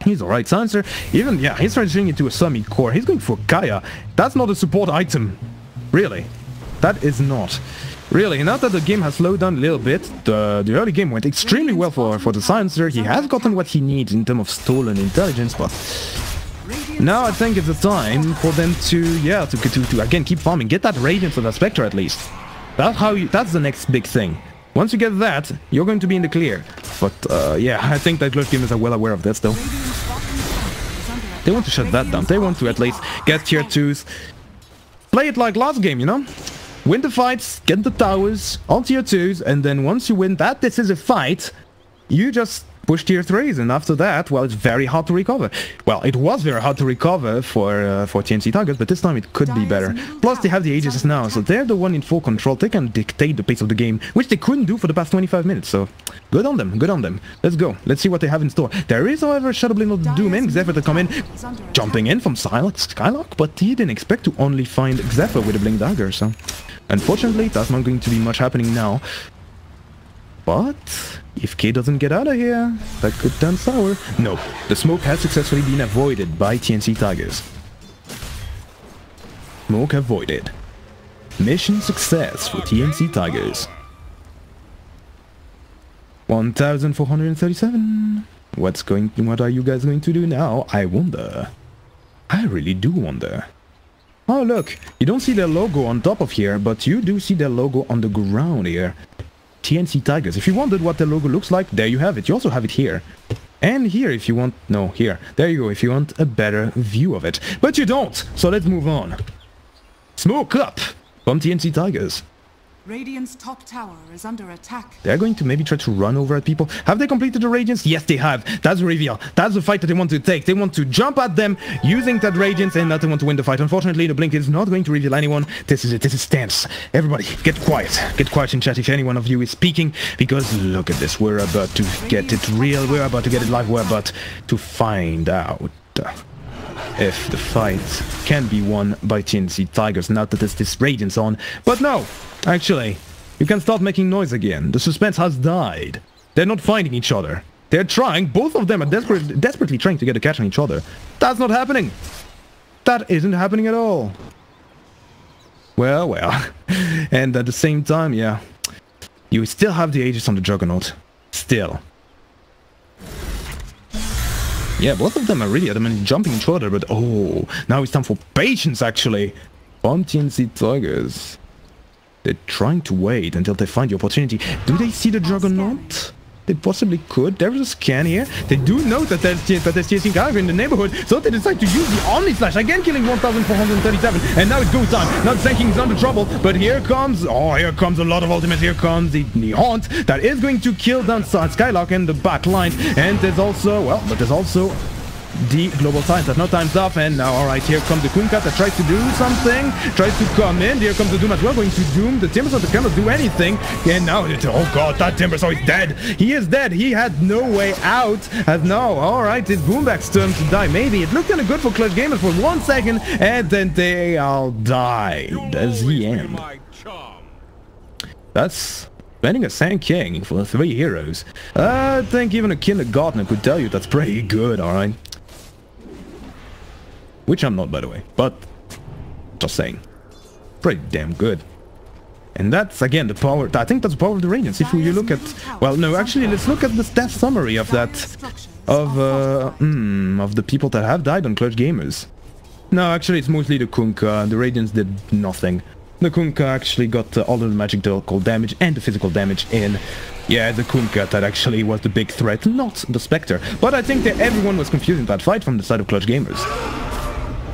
He's alright, Silencer. Even, yeah, he's transitioning into a Summit Core. He's going for Kaya. That's not a support item. Really. That is not. Really, now that the game has slowed down a little bit, the early game went extremely well for the Silencer. He has gotten what he needs in terms of stolen intelligence, but Now I think it's the time for them to, yeah, to again keep farming, get that Radiance of that Spectre at least. That's the next big thing. Once you get that, you're going to be in the clear. But yeah, I think that Clutch Gamers are well aware of this though. They want to shut that down. They want to at least get tier 2s. Play it like last game, you know? Win the fights, get the towers on tier 2s, and then once you win that decisive fight, you just push tier 3s, and after that, well, it's very hard to recover. Well, it was very hard to recover for TNC Tigers, but this time it could be better. Plus, they have the Aegis now, so they're the one in full control. They can dictate the pace of the game, which they couldn't do for the past 25 minutes, so good on them, good on them. Let's go, let's see what they have in store. There is, however, Shadowblade of Doom and Zephyr to come in, jumping in from Skylock, but he didn't expect to only find Zephyr with a Blink Dagger, so unfortunately, that's not going to be much happening now. But if K doesn't get out of here, that could turn sour. No, the smoke has successfully been avoided by TNC Tigers. Smoke avoided. Mission success for TNC Tigers. 1437. What are you guys going to do now? I wonder. I really do wonder. Oh look, you don't see their logo on top of here, but you do see their logo on the ground here. TNC Tigers. If you wondered what the logo looks like, there you have it. You also have it here. And here if you want... No, here. There you go, if you want a better view of it. But you don't! So let's move on. Smoke up from TNC Tigers. Radiant's top tower is under attack. They're going to maybe try to run over at people. Have they completed the Radiance? Yes, they have. That's the reveal. That's the fight that they want to take. They want to jump at them using that Radiance, and that they want to win the fight. Unfortunately, the Blink is not going to reveal anyone. This is it. This is tense. Everybody, get quiet. Get quiet in chat if any one of you is speaking, because look at this. We're about to get it real. We're about to get it live. We're about to find out if the fight can be won by TNC Tigers now that there's this Radiance on. But no, actually, you can start making noise again. The suspense has died. They're not finding each other. They're trying, both of them are desperately trying to get a catch on each other. That's not happening. That isn't happening at all. Well, well. And at the same time, yeah, you still have the Aegis on the Juggernaut. Still. Yeah, both of them are really adamant jumping each other, but oh, now it's time for patience actually. From TNC Tigers. They're trying to wait until they find the opportunity. Do they see the Juggernaut? They possibly could. There is a scan here. They do know that there's TNC Tigers in the neighborhood, so they decide to use the Omni Slash, again killing 1437, and now it's go time. Now Zenking is under trouble, but here comes, oh, here comes a lot of ultimates. Here comes the Haunt that is going to kill down Skylock in the back line, and there's also, well, but there's also the Global Science that now time's up, and now alright, here comes the Kunkat that tries to do something, tries to come in. Here comes the Doom as well, going to Doom. The Timbersaw cannot do anything, and now oh god, that Timbersaw is dead. He is dead. He had no way out, as now alright, it's Boomback's turn to die. Maybe it looked kind of good for Clutch Gamers for 1 second, and then they all died as the end. That's spending a Sand King for 3 heroes. I think even a kindergartner could tell you that's pretty good, alright. Which I'm not, by the way, but just saying. Pretty damn good. And that's, again, the power... I think that's the power of the Radiance. If you look at... Well, no, actually, let's look at the stat summary of that... Of the people that have died on Clutch Gamers. No, actually, it's mostly the Kunkka. The Radiance did nothing. The Kunkka actually got all the magical damage and the physical damage in. Yeah, the Kunkka that actually was the big threat, not the Spectre. But I think that everyone was confused in that fight from the side of Clutch Gamers.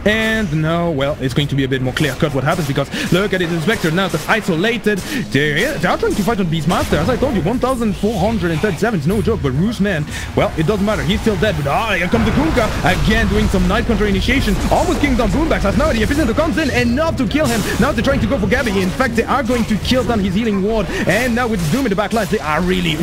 And now, well, it's going to be a bit more clear-cut what happens, because look at it, the Spectre now that's isolated. They are trying to fight on Beastmaster. As I told you, 1437 is no joke, but Roos, man, well, it doesn't matter. He's still dead, but here comes the Kunkka, again doing some night counter initiation, almost killing down Boombacks. As now the Epicenter comes in, enough to kill him. Now they're trying to go for Gabby. In fact, they are going to kill down his healing ward, and now with Doom in the back lines, they are really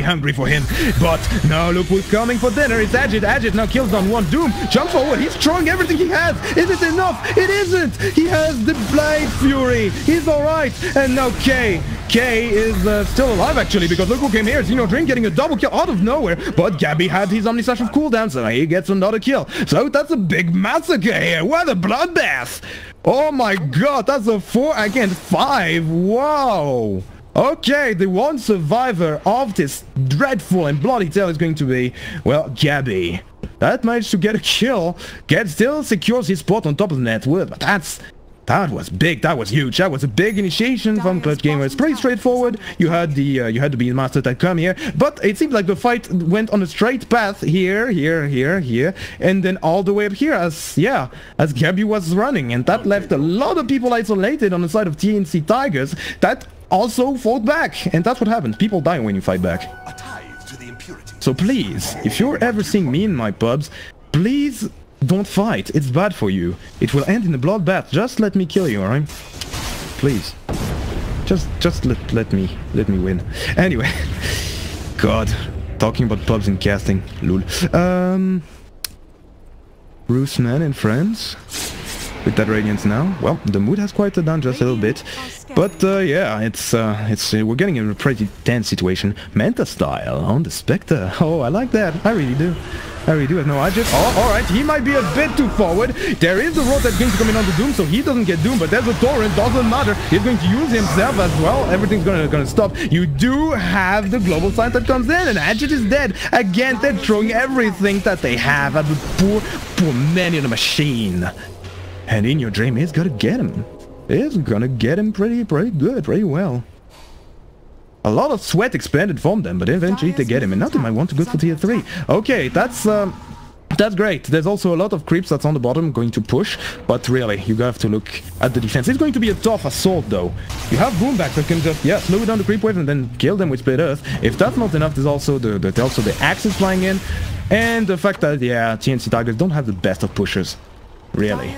hungry for him. But now look who's coming for dinner. It's Agit. Agit now kills down one. Doom jumps forward. He's throwing everything he has. Is it enough? It isn't. He has the Blade Fury. He's alright. And now K is still alive actually, because look who came here. Xeno Dream getting a double kill out of nowhere, but Gabby had his Omni Slash of cooldown, so he gets another kill. So that's a big massacre here. What a bloodbath. Oh my god, that's a 4 against 5. Wow. Okay, the one survivor of this dreadful and bloody tale is going to be, well, Gabby. That managed to get a kill. Still secures his spot on top of the net worth, but that was big, that was huge, that was a big initiation from Clutch Gamers. Pretty straightforward. You had the Beastmaster that come here, but it seemed like the fight went on a straight path here, and then all the way up here as Gabby was running, and that left a lot of people isolated on the side of TNC Tigers that also fought back, and that's what happens. People die when you fight back. So please, if you're ever seeing me in my pubs, please don't fight. It's bad for you. It will end in a bloodbath. Just let me kill you, alright? Please. Just let me win. Anyway. God. Talking about pubs and casting. Lol. Bruceman and friends. With that Radiance now. Well, the mood has quieted down just a little bit. But yeah, we're getting in a pretty tense situation. Manta style on the Spectre. Oh, I like that. I really do. I really do. No, alright, he might be a bit too forward. There is the road that's going to come in on the Doom, so he doesn't get Doom, but there's a Torrent, doesn't matter. He's going to use himself as well. Everything's gonna stop. You do have the global sign that comes in, and Agit is dead. Again, they're throwing everything that they have at the poor man in the machine. And In Your Dream is gonna get him. It's gonna get him pretty good, pretty well. A lot of sweat expended from them, but eventually they get him, and now they might want to go for tier 3. Okay, that's great. There's also a lot of creeps that's on the bottom going to push, but really, you have to look at the defense. It's going to be a tough assault, though. You have Boomback that can just, slow down the creep wave and then kill them with Split Earth. If that's not enough, there's also the axes flying in, and the fact that, TNC Tigers don't have the best of pushers. Really.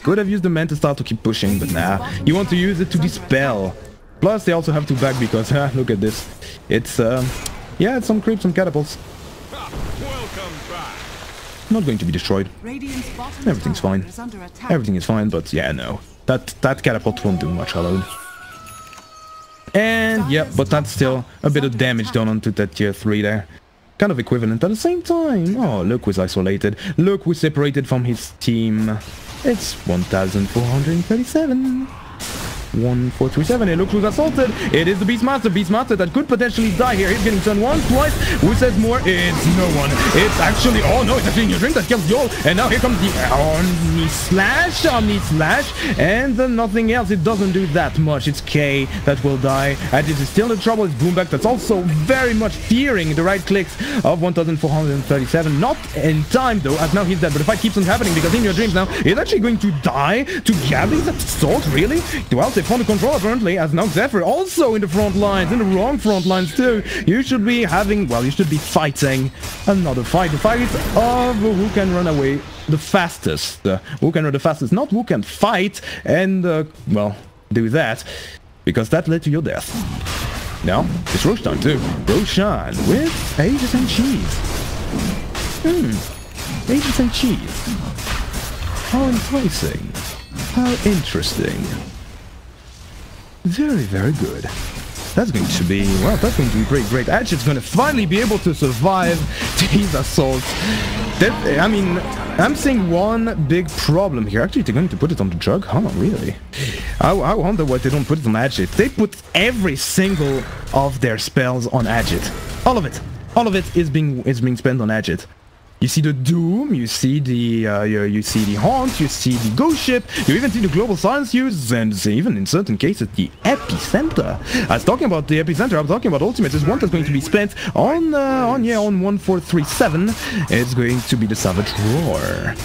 Could have used the Manta Star to keep pushing, but nah. You want to use it to dispel. Plus, they also have to back because, look at this. It's, it's some creeps, some catapults. Not going to be destroyed. Everything's fine. Everything is fine, but no. That catapult won't do much alone. And, but that's still a bit of damage done onto that tier 3 there. Kind of equivalent at the same time. Oh, Luke was isolated. Luke was separated from his team. It's 1,437. 1437. It looks who's assaulted. It is the Beastmaster. Beastmaster that could potentially die here. He's getting stunned once, twice. Who says more? It's no one. It's actually... Oh no, it's actually In Your Dream that kills Joel. And now here comes the Omni Slash. And then nothing else. It doesn't do that much. It's K that will die. And this is still in trouble. It's Boomback that's also very much fearing the right clicks of 1437. Not in time though, as now he's dead. But the fight keeps on happening because In Your Dreams now is actually going to die to Gabby's assault. Really? Well, they found the control apparently, as now Zephyr also in the front lines, in the wrong front lines too. You should be having, you should be fighting another fight. The fight of who can run away the fastest. Who can run the fastest, not who can fight and, do that. Because that led to your death. Now, it's Roshan too. Roshan with Aegis and Cheese. Aegis and Cheese. How enticing. How interesting. Very, very good. That's going to be, that's going to be great. Agit's going to finally be able to survive these assaults. I'm seeing one big problem here. Actually, they're going to put it on the Jug? Huh, really? I wonder why they don't put it on Agit. They put every single of their spells on Agit. All of it. All of it is being spent on Agit. You see the Doom, you see the Haunt, you see the Ghost Ship, you even see the Global Silence use, and even in certain cases the Epicenter. I was talking about the Epicenter, I'm talking about Ultimate. There's one that's going to be spent on 1437. It's going to be the Savage Roar.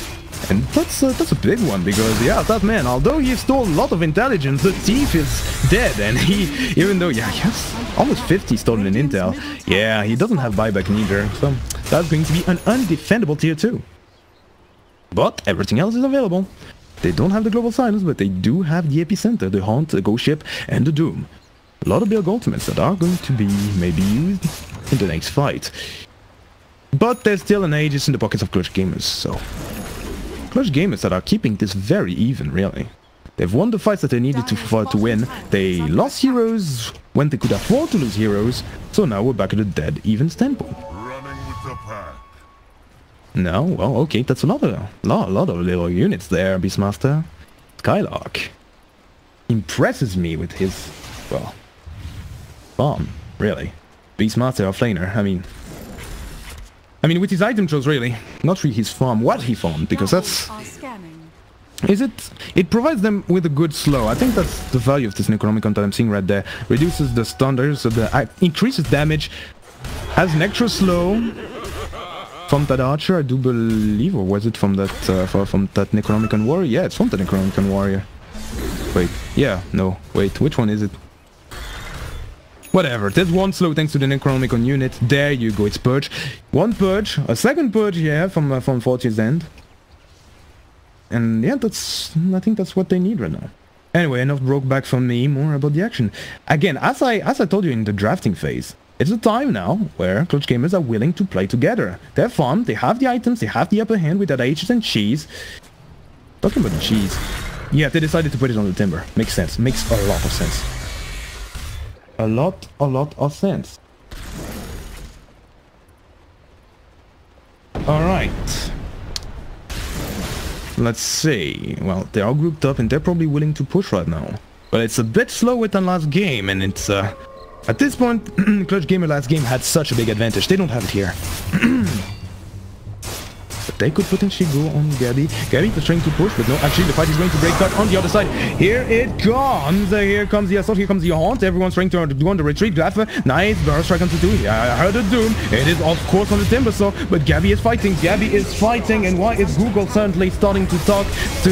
And that's a big one because that man, although he stole a lot of intelligence, the thief is dead, and even though he has almost 50 stolen in intel, he doesn't have buyback neither, so that's going to be an undefendable tier 2. But everything else is available. They don't have the Global Silence, but they do have the Epicenter, the Haunt, the Ghost Ship, and the Doom. A lot of big ultimates that are going to be maybe used in the next fight. But there's still an Aegis in the pockets of Clutch Gamers, so... Clutch Gamers that are keeping this very even, really. They've won the fights that they needed to win. They lost heroes when they could afford to lose heroes. So now we're back at a dead even standpoint. No, okay, that's a lot of little units there, Beastmaster. Skylark impresses me with his, bomb, really. Beastmaster or Flaner, I mean, with his item choice, really. Not really his farm, what he farmed, because that's... It provides them with a good slow. I think that's the value of this Necronomicon that I'm seeing right there. Reduces the stunners, so the increases damage. Has an extra slow. From that archer, I do believe, or was it from that Necronomicon warrior? Yeah, it's from the Necronomicon warrior. Wait, yeah, no, wait, which one is it? Whatever, there's one slow thanks to the Necronomicon unit. There you go, it's purge. One purge, a second purge, yeah, from Fortune's End. And yeah, I think that's what they need right now. Anyway, enough broke back from me, more about the action. Again, as I told you in the drafting phase, it's a time now where clutch gamers are willing to play together. They have fun, they have the items, they have the upper hand with their H's and cheese. Talking about the cheese. Yeah, they decided to put it on the timber. Makes sense. Makes a lot of sense. A lot of sense. Alright. Let's see. Well, they are grouped up and they're probably willing to push right now. But it's a bit slower than last game, and it's at this point, Clutch Gamer last game had such a big advantage. They don't have it here. But they could potentially go on Gabby. Gabby is trying to push, but no, actually the fight is going to break out on the other side. Here it comes. Here comes the assault. Here comes the haunt. Everyone's trying to do on the retreat. Gaffer, nice burst strike onto 2. Yeah, I heard the doom. It is of course on the timber saw, but Gabby is fighting. Gabby is fighting, and why is Google suddenly starting to talk to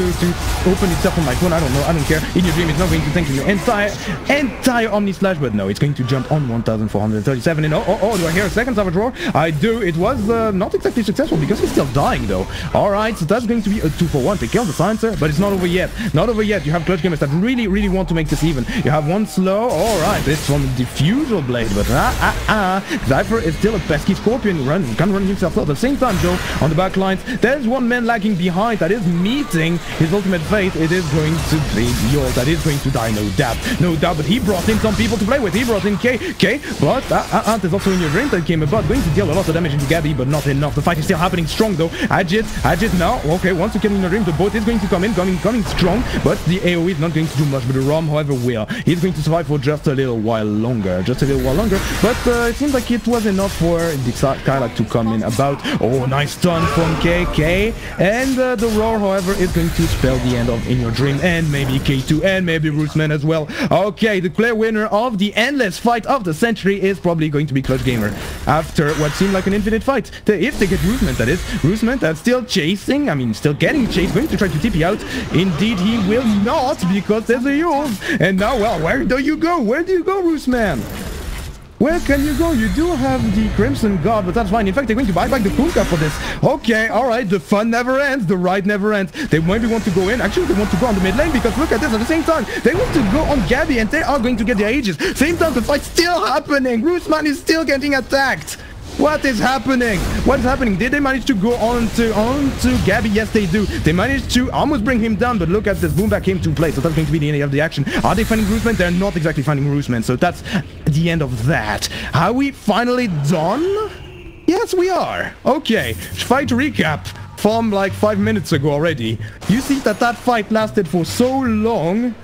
open itself on my phone? I don't know. I don't care. In your dream, it's not going to thank you the entire Omni Slash, but no, it's going to jump on 1437. And oh, do I hear a second Savage Roar? I do. It was not exactly successful because he's still dying though. Alright, so that's going to be a 2-for-1. They kill the Silencer, but it's not over yet. Not over yet. You have clutch gamers that really want to make this even. You have one slow. Alright, this from the Diffusal Blade, but Zypher is still a pesky Scorpion. Can run himself out. At the same time, Joe, on the back lines, there's one man lagging behind that is meeting his ultimate fate. It is going to be Yol that is going to die, no doubt, but he brought in some people to play with. He brought in K, but there's also in your dream that came about, going to deal a lot of damage into Gabby, but not enough. The fight is still happening strong though. Ajit now, okay, once again in the dream, the boat is going to come strong, but the AoE is not going to do much, but the Rom, however, will. He's going to survive for just a little while longer, but it seems like it was enough for the Skylark to come in about. Oh, nice stun from KK, and the Roar, however, is going to spell the end of In Your Dream, and maybe K2, and maybe Rootsman as well. Okay, the clear winner of the endless fight of the century is probably going to be Clutch Gamer, after what seemed like an infinite fight. If they get Rootsman, that is. Rootsman that's still chasing, still getting chased, going to try to TP out. Indeed, he will not, because there's a Yules. And now, well, where do you go? Where do you go, Rootsman? Where can you go? You do have the Crimson God, but that's fine. In fact, they're going to buy back the Kunkka for this. Okay, alright, the fun never ends, the ride never ends. They maybe want to go in. Actually, they want to go on the mid lane, because look at this, at the same time, they want to go on Gabby, and they are going to get their Aegis. Same time, the fight's still happening. Rootsman is still getting attacked. What is happening? What is happening? Did they manage to go on to Gabby? Yes, they do. They managed to almost bring him down, but look at this. Boomback came to play, so that's going to be the end of the action. Are they finding Rootsman? They're not exactly finding Rootsman, so that's the end of that. Are we finally done? Yes, we are. Okay, fight recap from like 5 minutes ago already. You see that fight lasted for so long.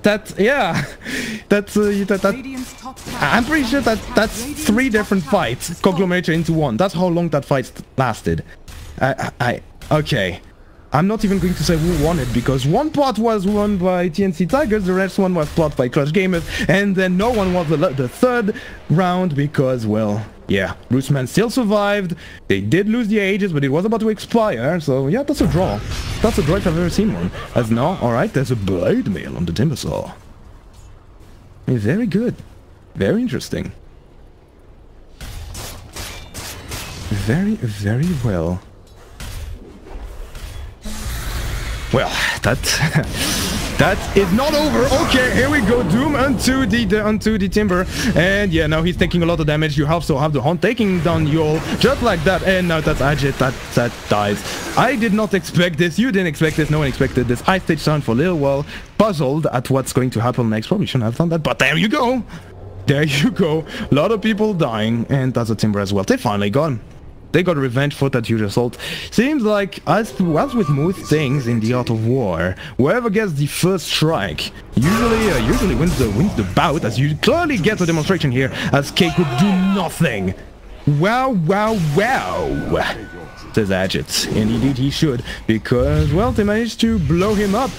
I'm pretty sure that's 3 different fights conglomerated into one. That's how long that fight lasted. Okay. I'm not even going to say who won it, because one part was won by TNC Tigers, the rest one was plot by Clutch Gamers, and then no one was the third round because, well, yeah, Rootsman still survived. They did lose the Aegis, but it was about to expire, so yeah, that's a draw. That's a draw if I've ever seen one. As now, alright, there's a blade mail on the Timbersaw. Very good. Very interesting. Very well. Well, that is not over. Okay, here we go. Doom onto the timber, and yeah, now he's taking a lot of damage. You also have the Haunt taking down Yol just like that, and now that's Ajit that dies. I did not expect this. You didn't expect this. No one expected this. I stayed silent for a little while, puzzled at what's going to happen next. Probably shouldn't have done that, but there you go. There you go. A lot of people dying, and that's a timber as well. They finally gone. They got revenge for that huge assault. Seems like, as with most things in the art of war, whoever gets the first strike usually wins the bout, as you clearly get a demonstration here, as K could do nothing. Wow, wow, wow, says Agit. And indeed he should, because, well, they managed to blow him up.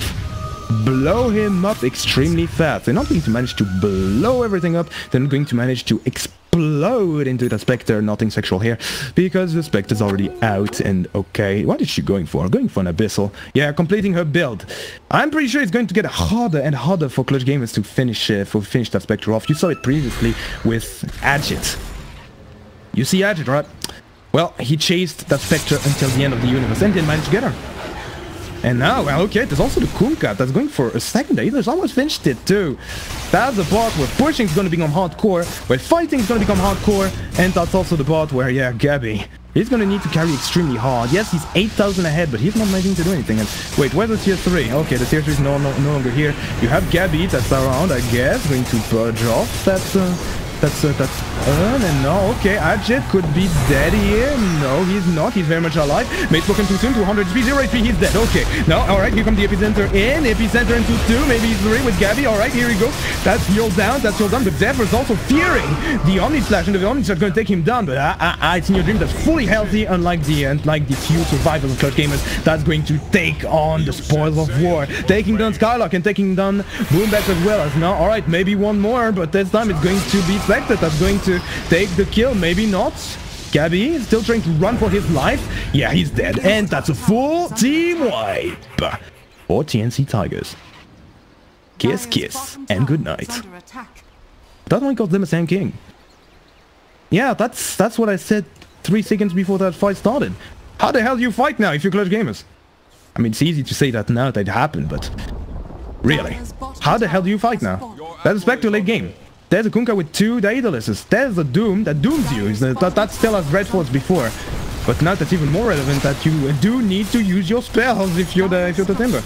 Blow him up extremely fast. They're not going to manage to blow everything up. They're not going to manage to explode into the Spectre. Nothing sexual here, because the Spectre's already out. And okay, what is she going for? Going for an Abyssal. Yeah, completing her build. I'm pretty sure it's going to get harder and harder for Clutch Gamers to finish that Spectre off. You saw it previously with Agit. You see Agit, right? Well, he chased that Spectre until the end of the universe and didn't manage to get her. And now, well, okay, there's also the Kunkka that's going for a second. He's almost finished it too. That's the part where pushing is going to become hardcore, where fighting is going to become hardcore, and that's also the part where, yeah, Gabby, he's going to need to carry extremely hard. Yes, he's 8,000 ahead, but he's not managing to do anything. And wait, where's the tier 3? Okay, the tier 3 is no longer here. You have Gabby that's around, I guess, going to purge off. That's and no, okay, Agit could be dead here. No, he's not. He's very much alive. Mate spoken too soon. 200 HP, 0 HP. He's dead. Okay. Now, all right. Here comes the epicenter in. Epicenter into 2. Maybe 3 with Gabby. All right. Here we go. That's healed down. That's healed down. But Zephyr also fearing the Omni Slash, and the Omni Slash is going to take him down. But it's in your dream that's fully healthy, unlike the few survivors of Clutch Gamers. That's going to take on the spoils of war, taking down Skylark and taking down Boomback as well as now. All right. Maybe one more, but this time it's going to be Spectre that's going to take the kill. Maybe not. Gabby is still trying to run for his life. Yeah, he's dead. And that's a full team wipe for TNC Tigers. Kiss, kiss, and good night. That one got them a Sand King. Yeah, that's what I said 3 seconds before that fight started. How the hell do you fight now if you're Clutch Gamers? I mean, it's easy to say that now that it happened, but really, how the hell do you fight now? That's a Spectre late game. There's a Kunkka with 2 Daedalus. There's a Doom that dooms you. That's still as Dreadfall as before. But now that's even more relevant that you do need to use your spells if you're the Timber.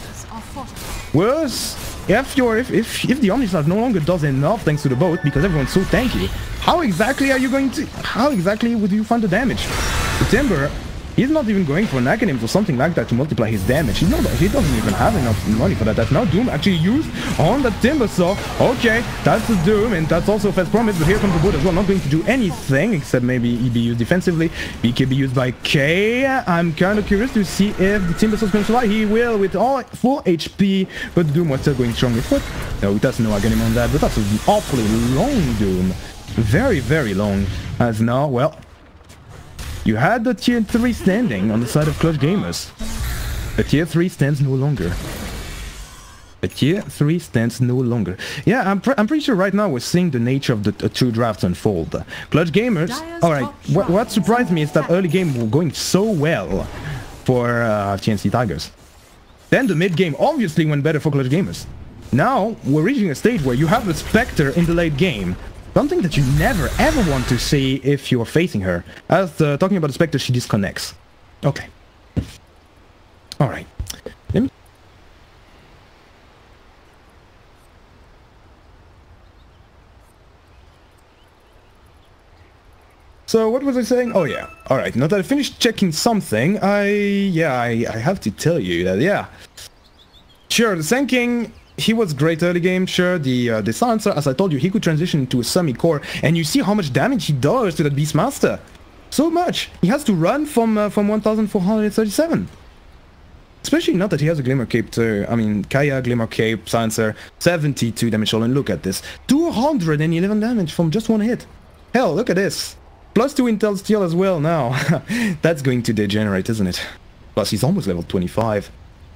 Worse, if the Omnislash no longer does enough thanks to the boat because everyone's so tanky, how exactly would you find the damage? The Timber, he's not even going for an Acronym or something like that to multiply his damage. He doesn't even have enough money for that. That's now Doom actually used on the Timber Saw. Okay, that's the Doom, and that's also Fast Promise, but here comes the boat as well. Not going to do anything, except maybe EB used defensively. BK be used by K. I'm kind of curious to see if the Timber Saw is going to survive. He will with all 4 HP, but the Doom was still going strong with what? No, that's no Aghanim on that, but that's an awfully long Doom. Very, very long. As now, well, you had the tier 3 standing on the side of Clutch Gamers. The tier 3 stands no longer. The tier 3 stands no longer. Yeah, I'm pretty sure right now we're seeing the nature of the 2 drafts unfold. Clutch Gamers, alright, what surprised me is that early game was going so well for TNC Tigers. Then the mid game obviously went better for Clutch Gamers. Now we're reaching a stage where you have the Spectre in the late game. Something that you never ever want to see if you're facing her. As talking about the Spectre, she disconnects. Okay. Alright. So what was I saying? Oh yeah. Alright, now that I finished checking something, I have to tell you that, yeah. Sure, the Sand King, he was great early game, sure. The Silencer, as I told you, he could transition into a semi-core, and you see how much damage he does to that Beastmaster. So much! He has to run from 1437. Especially now that he has a Glimmer Cape too. I mean, Kaya, Glimmer Cape, Silencer, 72 damage all, and look at this. 211 damage from just one hit. Hell, look at this. Plus 2 Intel Steel as well now. That's going to degenerate, isn't it? Plus he's almost level 25.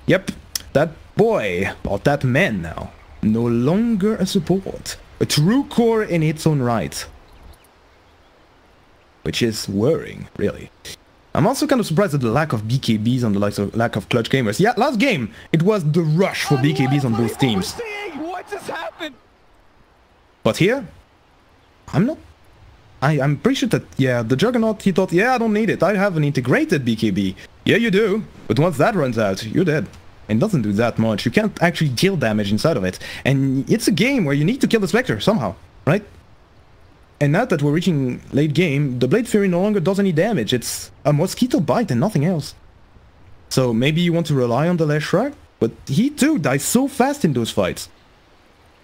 Yep, that boy, or that man now, no longer a support. A true core in its own right. Which is worrying, really. I'm also kind of surprised at the lack of BKBs on the lack of Clutch Gamers. Yeah, last game, it was the rush for BKBs on both teams. What just happened? But here, I'm pretty sure that, yeah, the Juggernaut, he thought, yeah, I don't need it. I have an integrated BKB. Yeah, you do. But once that runs out, you're dead. It doesn't do that much. You can't actually deal damage inside of it. And it's a game where you need to kill the Spectre somehow, right? And now that we're reaching late game, the Blade Fury no longer does any damage. It's a mosquito bite and nothing else. So maybe you want to rely on the Leshrac, but he too dies so fast in those fights.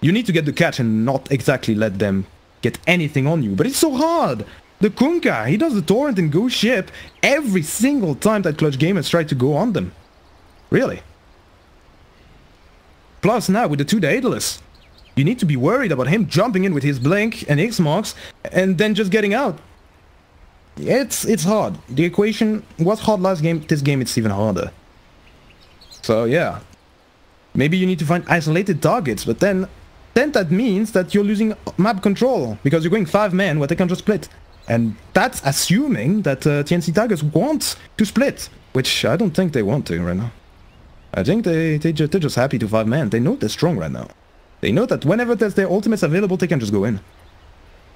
You need to get the catch and not exactly let them get anything on you, but it's so hard. the Kunkka. He does the torrent and go ship every single time that Clutch Gamers try to go on them. Really. Plus now with the 2 Daedalus, you need to be worried about him jumping in with his Blink and X-Marks and then just getting out. It's hard. The equation was hard last game, this game it's even harder. So yeah. Maybe you need to find isolated targets, but then that means that you're losing map control, because you're going 5-man where they can just split. And that's assuming that TNC Tigers want to split, which I don't think they want to right now. I think they're just happy to 5-man. They know they're strong right now. They know that whenever there's their ultimates available, they can just go in.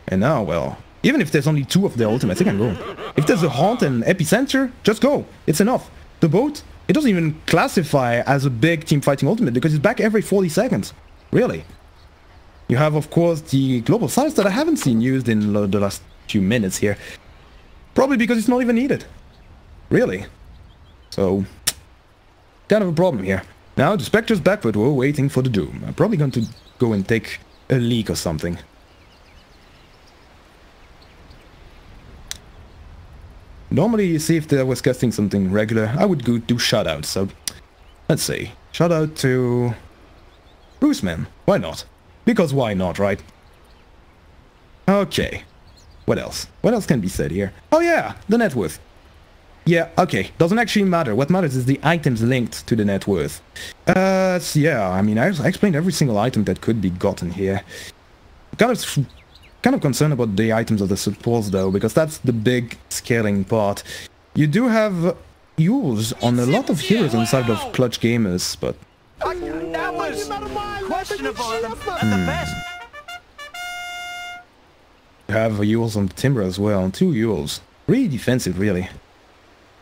And now, well, even if there's only 2 of their ultimates, they can go. If there's a Haunt and Epicenter, just go. It's enough. The boat, it doesn't even classify as a big team fighting ultimate because it's back every 40 seconds. Really. You have, of course, the global size that I haven't seen used in the last few minutes here. Probably because it's not even needed. Really. So, kind of a problem here. Now, the Spectre's back, but we're waiting for the Doom. I'm probably going to go and take a leak or something. Normally, you see if there was casting something regular, I would go do shoutouts, so... Let's see. Shoutout to... Bruceman. Why not? Because why not, right? Okay. What else? What else can be said here? Oh yeah, the net worth. Yeah, okay. Doesn't actually matter. What matters is the items linked to the net worth. Yeah, I mean, I explained every single item that could be gotten here. Kind of concerned about the items of the supports though, because that's the big scaling part. You do have use on a lot of heroes inside of Clutch Gamers, but... That was questionable at the best. You have Yules on Timber as well, 2 Yules. Really defensive, really.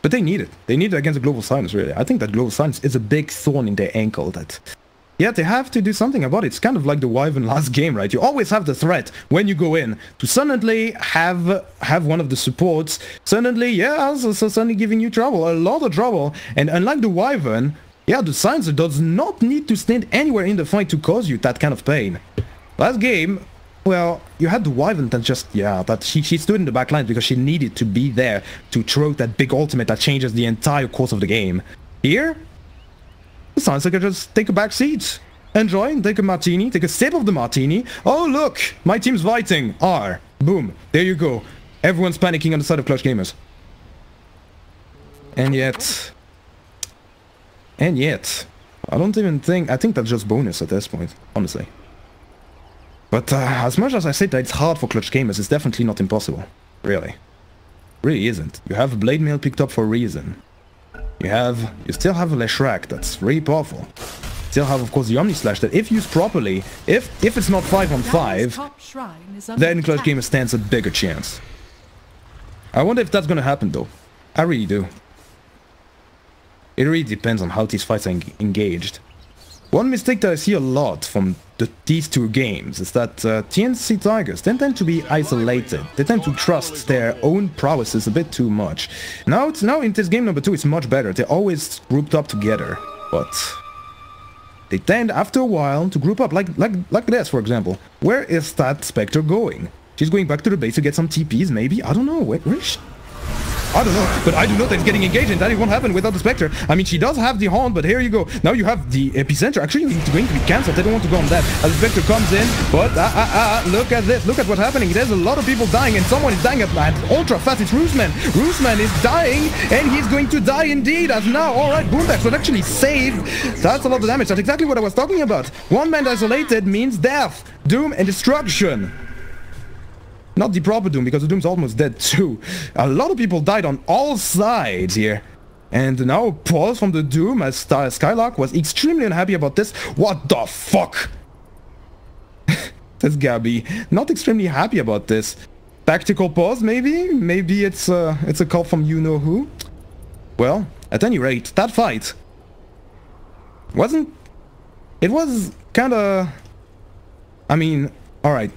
But they need it. They need it against the Global Silence, really. I think that Global Silence is a big thorn in their ankle that... Yeah, they have to do something about it. It's kind of like the Wyvern last game, right? You always have the threat when you go in to suddenly have one of the supports suddenly, yeah, so suddenly giving you trouble, a lot of trouble. And unlike the Wyvern, yeah, the Silencer does not need to stand anywhere in the fight to cause you that kind of pain. Last game, well, you had the Wyvern that just, yeah, that she stood in the back line because she needed to be there to throw that big ultimate that changes the entire course of the game. Here, the Silencer can just take a back seat, enjoy, take a martini, take a sip of the martini. Oh look, my team's fighting. R. Boom. There you go. Everyone's panicking on the side of Clutch Gamers. And yet, I don't even think, I think that's just bonus at this point, honestly. But as much as I said that it's hard for Clutch Gamers, it's definitely not impossible. Really. Really isn't. You have Blade Mail picked up for a reason. You still have a Leshrac that's really powerful. Still have, of course, the Omni Slash that, if used properly, if it's not 5-on-5, then Clutch Gamers stands a bigger chance. I wonder if that's gonna happen, though. I really do. It really depends on how these fights are engaged. One mistake that I see a lot from these 2 games is that TNC Tigers, they tend to be isolated. They tend to trust their own prowesses a bit too much. Now in this game number 2, it's much better. They're always grouped up together, but they tend after a while to group up, like this, for example. Where is that Spectre going? She's going back to the base to get some TPs, maybe? I don't know. Where is she? I don't know, but I do know that it's getting engaged, and that it won't happen without the Spectre. I mean, she does have the Haunt, but here you go. Now you have the Epicenter. Actually, it's going to be cancelled. They don't want to go on that. As the Spectre comes in, but look at this. Look at what's happening. There's a lot of people dying, and someone is dying at ultra fast. It's Roosman. Roosman is dying, and he's going to die indeed. As now, all right, Boombax was actually saved. That's a lot of damage. That's exactly what I was talking about. One man isolated means death, doom, and destruction. Not the proper Doom, because the Doom's almost dead too. A lot of people died on all sides here. And now pause from the Doom as Skylark was extremely unhappy about this. What the fuck? That's Gabby. Not extremely happy about this. Tactical pause, maybe? Maybe it's a call from you-know-who? Well, at any rate, that fight wasn't... It was kinda... I mean, alright.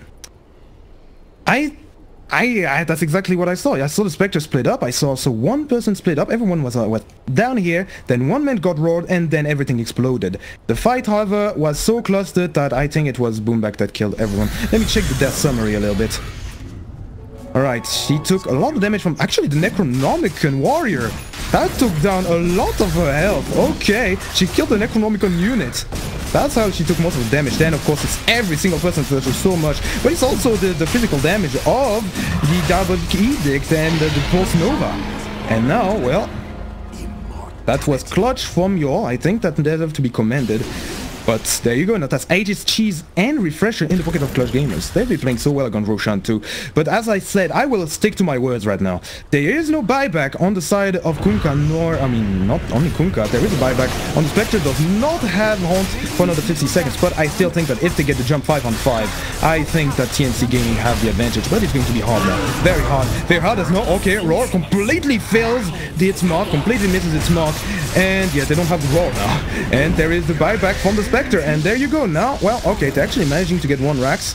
That's exactly what I saw. I saw the Spectre split up. I saw one person split up. Everyone was down here. Then one man got roared, and then everything exploded. The fight, however, was so clustered that I think it was Boomback that killed everyone. Let me check the death summary a little bit. Alright, she took a lot of damage from actually the Necronomicon warrior. That took down a lot of her health. Okay, she killed the Necronomicon unit. That's how she took most of the damage. Then, of course, it's every single person that does so much. But it's also the physical damage of the Diabolic Edict and the Pulse Nova. And now, well, that was clutch from Yor. I think that deserves to be commended. But there you go, now that's Aegis, Cheese, and Refresher in the pocket of Clutch Gamers. They'll be playing so well against Roshan too. But as I said, I will stick to my words right now. There is no buyback on the side of Kunkka, nor, I mean, not only Kunkka, there is a buyback on the Spectre. Does not have Haunt for another 50 seconds, but I still think that if they get the jump 5 on 5, I think that TNC Gaming have the advantage. But it's going to be hard now. Very hard. Very hard as no, okay, Roar completely fails its mark, completely misses its mark. And yeah, they don't have the Roar now. And there is the buyback from the Spectre. And there you go now. Well, okay, they're actually managing to get one Rax.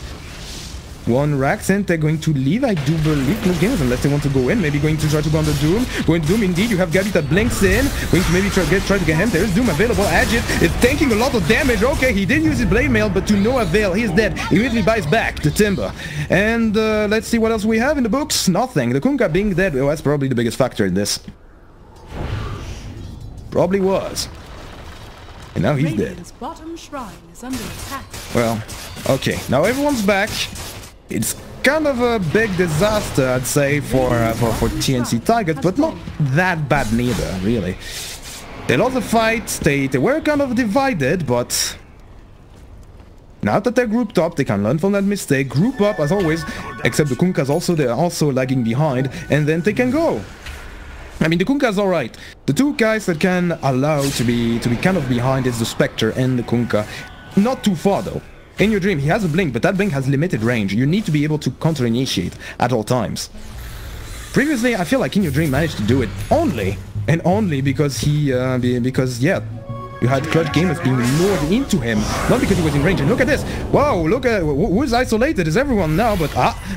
One Rax, and they're going to leave, I do believe, Clutch Gamers, unless they want to go in. Maybe going to try to go on the Doom. Going to Doom, indeed. You have Gabby that blinks in. Going to maybe try to get him. There is Doom available. Agit is taking a lot of damage. Okay, he did use his Blade Mail, but to no avail. He's dead. He immediately buys back the Timber. And let's see what else we have in the books. Nothing. The Kunkka being dead, well, that's probably the biggest factor in this. Probably was. And now he's dead. Bottom shrine is under attack. Well, okay. Now everyone's back. It's kind of a big disaster, I'd say, for TNC Tigers, but not that bad neither, really. They lost the fight. They were kind of divided, but now that they're grouped up, they can learn from that mistake. Group up as always, except the Kunkkas also, they're also lagging behind, and then they can go. I mean, the Kunkka's alright. The two guys that can allow to be kind of behind is the Spectre and the Kunkka. Not too far though. In your dream, he has a blink, but that blink has limited range. You need to be able to counter-initiate at all times. Previously, I feel like In Your Dream managed to do it only because he, yeah, you had Clutch Gamers being lured into him, not because he was in range. And look at this. Whoa, look at who's isolated is everyone now, but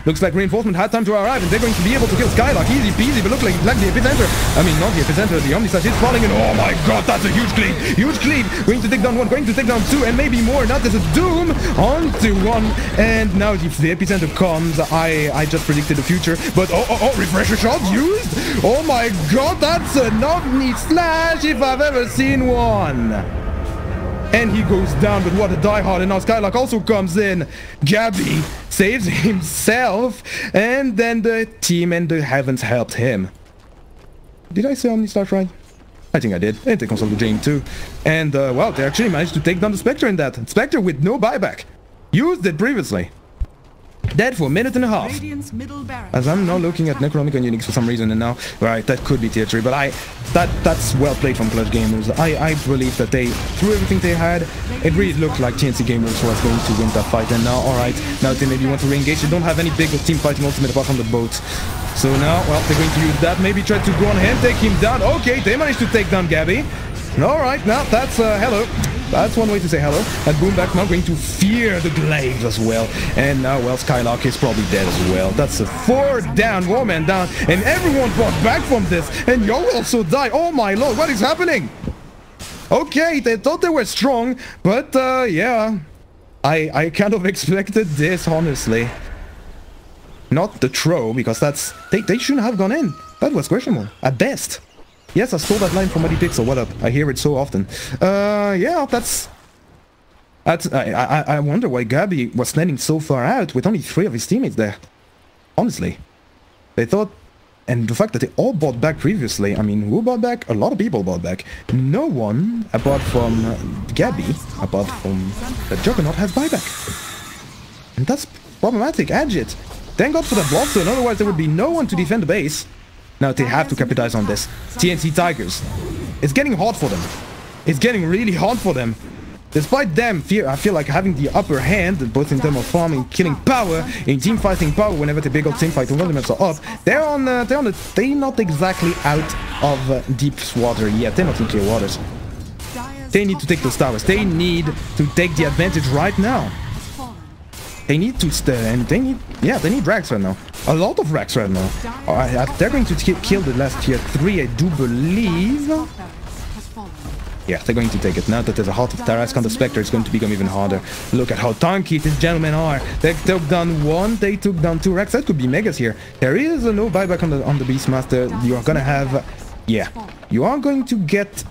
looks like reinforcement had time to arrive and they're going to be able to kill Skylark easy peasy, but look like the epicenter. I mean, not the epicenter, the Omnisage is falling in. Oh my god, that's a huge cleave. Huge cleave. Going to take down one, going to take down two, and maybe more. Now there's a Doom onto one. And now if the epicenter comes, I just predicted the future. But oh, refresher shot used. Oh my god, that's an Omni Slash if I've ever seen one. And he goes down, but what a diehard. And now Skylark also comes in. Gabby saves himself. And then the team and the heavens helped him. Did I say Omnistar right? I think I did. And they console the game too. And, well, they actually managed to take down the Spectre in that. Spectre with no buyback. Used it previously. Dead for a minute and a half. As I'm now looking at Necronomicon Unix for some reason, and now, right, that could be tier 3, but that's well played from Clutch Gamers. I believe that they, through everything they had, it really looked like TNC Gamers was going to win that fight, and now, alright, now they maybe want to re-engage. They don't have any big team fighting ultimate apart from the boat. So now, well, they're going to use that, maybe try to go on him, take him down. Okay, they managed to take down Gabby. Alright, now that's, hello. That's one way to say hello. And Boomback now going to fear the glaives as well. And now, well, Skylark is probably dead as well. That's a 4 down, 4 man down. And everyone brought back from this. And Yo also died. Oh my lord, what is happening? Okay, they thought they were strong. But, yeah. I kind of expected this, honestly. Not the throw, because that's... They shouldn't have gone in. That was questionable, at best. Yes, I stole that line from Eddie Pixel. What up? I hear it so often. Yeah, that's I wonder why Gabby was standing so far out with only 3 of his teammates there. Honestly. They thought... And the fact that they all bought back previously, I mean, who bought back? A lot of people bought back. No one, apart from Gabby, apart from the Juggernaut, has buyback. And that's problematic. Agit. Thank God for the Bloodstone, otherwise there would be no one to defend the base. Now they have to capitalize on this. TNC Tigers. It's getting hard for them. It's getting really hard for them. Despite them, I feel like having the upper hand, both in terms of farming, killing power, in team fighting power, whenever the big old team fighting elements are up, they're not exactly out of deep water yet. They're not in clear waters. They need to take those towers. They need to take the advantage right now. They need to stay, and they need Rax right now. A lot of Rax right now. They're going to kill the last tier 3, I do believe. Yeah, they're going to take it. Now that there's a Heart of Tarask on the Spectre, it's going to become even harder. Look at how tanky these gentlemen are. They took down one, they took down two Rex. That could be Megas here. There is no buyback on the Beastmaster. You are gonna have... Yeah, you are going to get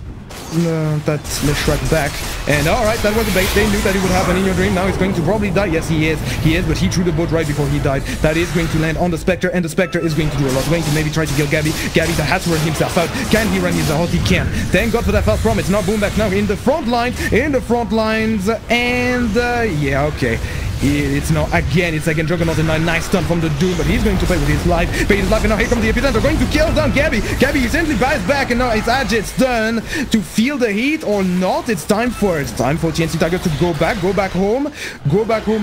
that Leshrac back. And alright, that was a bait. They knew that it would happen in your dream. Now he's going to probably die. Yes, he is. He is, but he threw the boat right before he died. That is going to land on the Spectre, and the Spectre is going to do a lot. Going to maybe try to kill Gabby. Gabby that has to run himself out. Can he run himself out? He can. Thank God for that fast promise. Now Boomback now in the front line. In the front lines. And yeah, okay. It's now again Juggernaut, and a nice stun from the Doom, but he's going to play with his life. Pay his life, and now here comes the Epicenter, going to kill down Gabby. Gabby instantly buys back, and now it's Ajit's turn to feel the heat or not. It's time for TNC Tiger to go back home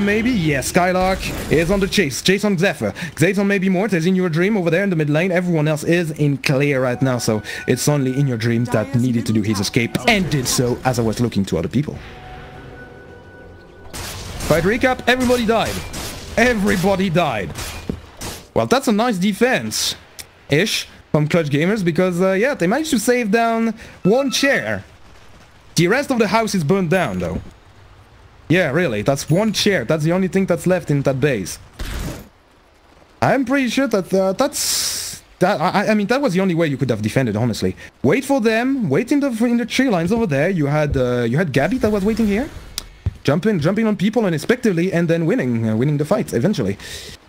maybe. Yes, Skylark is on the chase on Zephyr. Xason maybe more. There's in your dream over there in the mid lane. Everyone else is in clear right now, so it's only in your dreams that needed to do his escape, and did so as I was looking to other people. Fight recap, everybody died. Everybody died. Well, that's a nice defense-ish from Clutch Gamers, because, yeah, they managed to save down one chair. The rest of the house is burned down, though. Yeah, really, that's one chair. That's the only thing that's left in that base. I'm pretty sure that, I mean, that was the only way you could have defended, honestly. Wait for them, wait in the tree lines over there. You had Gabby that was waiting here. Jumping on people unexpectedly, and then winning the fight eventually,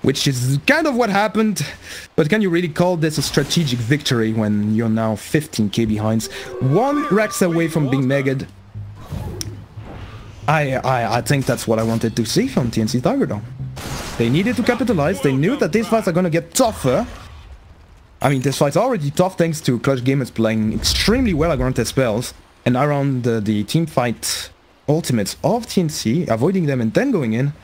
which is kind of what happened. But can you really call this a strategic victory when you're now 15k behind, one Rex away from being megged? I think that's what I wanted to see from TNC Tiger, though. They needed to capitalize. They knew that these fights are gonna get tougher. I mean, this fight's already tough thanks to Clutch Gamers playing extremely well around their spells and around the team fight ultimates of TNC, avoiding them and then going in.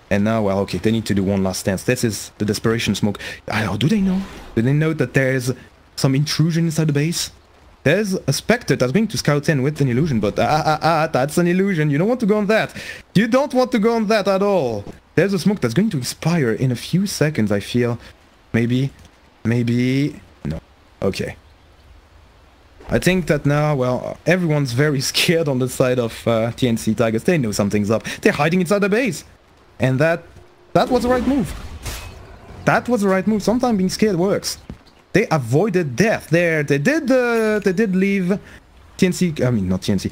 And now, well, okay, they need to do one last stance. This is the desperation smoke. Do they know? Do they know that there's some intrusion inside the base? There's a Spectre that's going to scout in with an illusion, but that's an illusion. You don't want to go on that. You don't want to go on that at all. There's a smoke that's going to expire in a few seconds, I feel. Maybe. No. Okay. I think that now, well, everyone's very scared on the side of TNC Tigers. They know something's up. They're hiding inside the base. And that was the right move. That was the right move. Sometimes being scared works. They avoided death there. They did leave TNC, I mean, not TNC.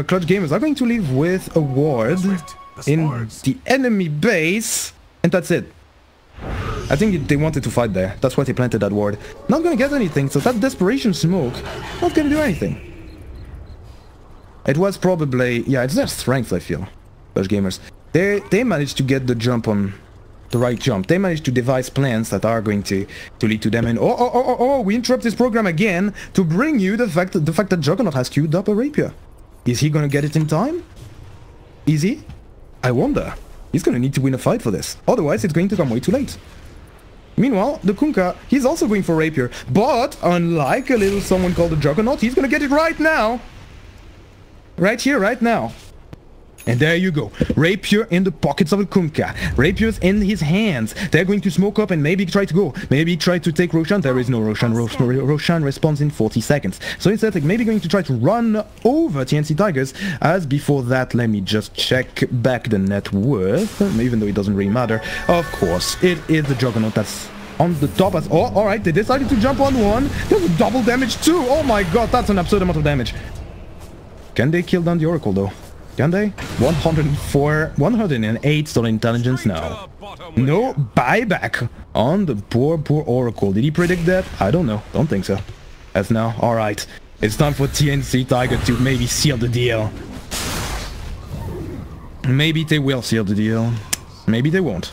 Clutch Gamers are going to leave with a ward in the enemy base. And that's it. I think they wanted to fight there. That's why they planted that ward. Not gonna get anything, so that desperation smoke, not gonna do anything. It was probably... yeah, it's their strength, I feel. Clutch Gamers. They managed to get the jump on... the right jump. They managed to devise plans that are going to lead to them. And we interrupt this program again to bring you the fact that Juggernaut has queued up a rapier. Is he gonna get it in time? Is he? I wonder. He's gonna need to win a fight for this. Otherwise, it's going to come way too late. Meanwhile, the Kunkka, he's also going for rapier. But, unlike a little someone called the Juggernaut, he's gonna get it right now. Right here, right now. And there you go. Rapier in the pockets of the Kunkka. Rapier's in his hands. They're going to smoke up and maybe try to go. Maybe try to take Roshan. There is no Roshan. Roshan responds in 40 seconds. So instead, like, maybe going to try to run over TNC Tigers. As before that, let me just check back the net worth. Even though it doesn't really matter. Of course, it is the Juggernaut that's on the top. As oh, alright, they decided to jump on one. There's a double damage too. Oh my god, that's an absurd amount of damage. Can they kill down the Oracle though? Can they? 108 stolen intelligence now. No buyback on the poor Oracle. Did he predict that? I don't know. Don't think so. As now, alright. It's time for TNC Tiger to maybe seal the deal. Maybe they will seal the deal. Maybe they won't.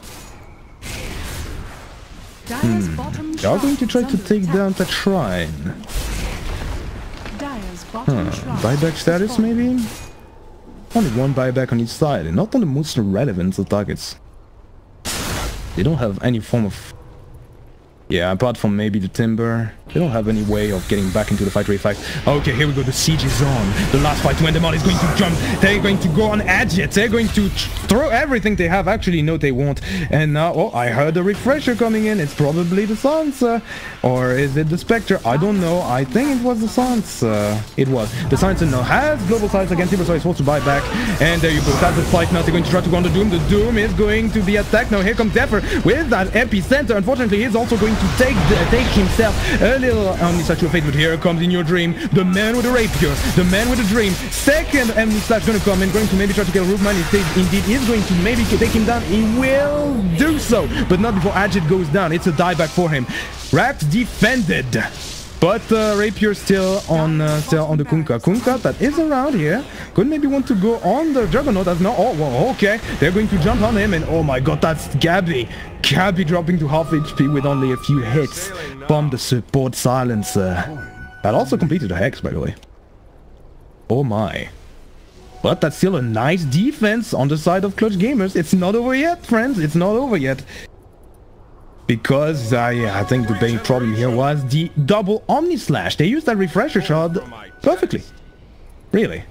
They are going to try to take down that shrine. Buyback status maybe? Only one buyback on each side, and not on the most relevant of targets. They don't have any form of... yeah, apart from maybe the timber. They don't have any way of getting back into the fight very fast. Okay, here we go. The siege is on. The last fight when the mod is going to jump. They're going to go on edge it. They're going to throw everything they have. Actually, no, they won't. And now, oh, I heard the refresher coming in. It's probably the Silencer. Or is it the Spectre? I don't know. I think it was the Silencer. It was. The Silencer now has global sights against him, so he's supposed to buy back. And there you go. That's the fight now. They're going to try to go on the Doom. The Doom is going to be attacked. Now here comes Zephyr with that epicenter. Unfortunately, he's also going to take himself a little Omnislash fate, but here comes In Your Dream, the man with the rapier, the man with the dream. Second Omnislash going to come in, going to maybe try to kill Roofman. Indeed, he's going to maybe take him down. He will do so, but not before Agit goes down. It's a dieback for him. Rax defended, but Rapier still on the Kunkka. Kunkka that is around here could maybe want to go on the Juggernaut as now. Oh, well, okay. They're going to jump on him, and oh my god, that's Gabby. Gabby dropping to half HP with only a few hits from the support Silencer. That also completed a Hex, by the way. Oh my. But that's still a nice defense on the side of Clutch Gamers. It's not over yet, friends. It's not over yet. Because I think the main problem here was the double Omnislash. They used that refresher shot perfectly. Really.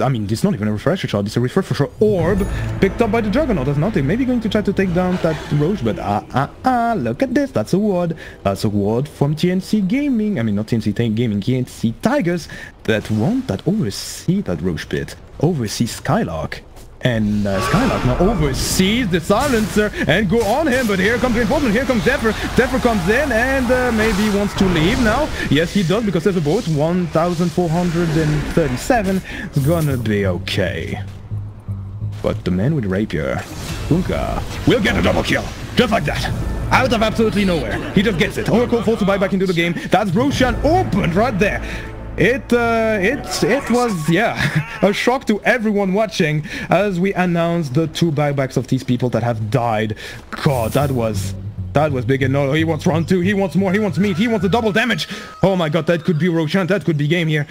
I mean, it's not even a refresher shot, it's a refresher orb picked up by the Juggernaut. That's nothing. Maybe going to try to take down that Roche, but look at this. That's a ward. That's a ward from TNC Gaming. I mean, not TNC Gaming, TNC Tigers that oversee that Roche pit. Oversee Skylark. And Skylark now oversees the Silencer and go on him, but here comes reinforcement, here comes Zephyr. Zephyr comes in and maybe wants to leave now. Yes, he does, because there's a boat. 1,437. It's gonna be okay. But the man with the rapier, Kunkka, will get a double kill. Just like that. Out of absolutely nowhere. He just gets it. Oracle forced to buy back into the game. That's Roshan opened right there. It was, yeah, a shock to everyone watching as we announced the 2 buybacks of these people that have died. God, that was big. And no, he wants round 2, he wants more, he wants meat, he wants a double damage. Oh my god, that could be Roshan, that could be game here.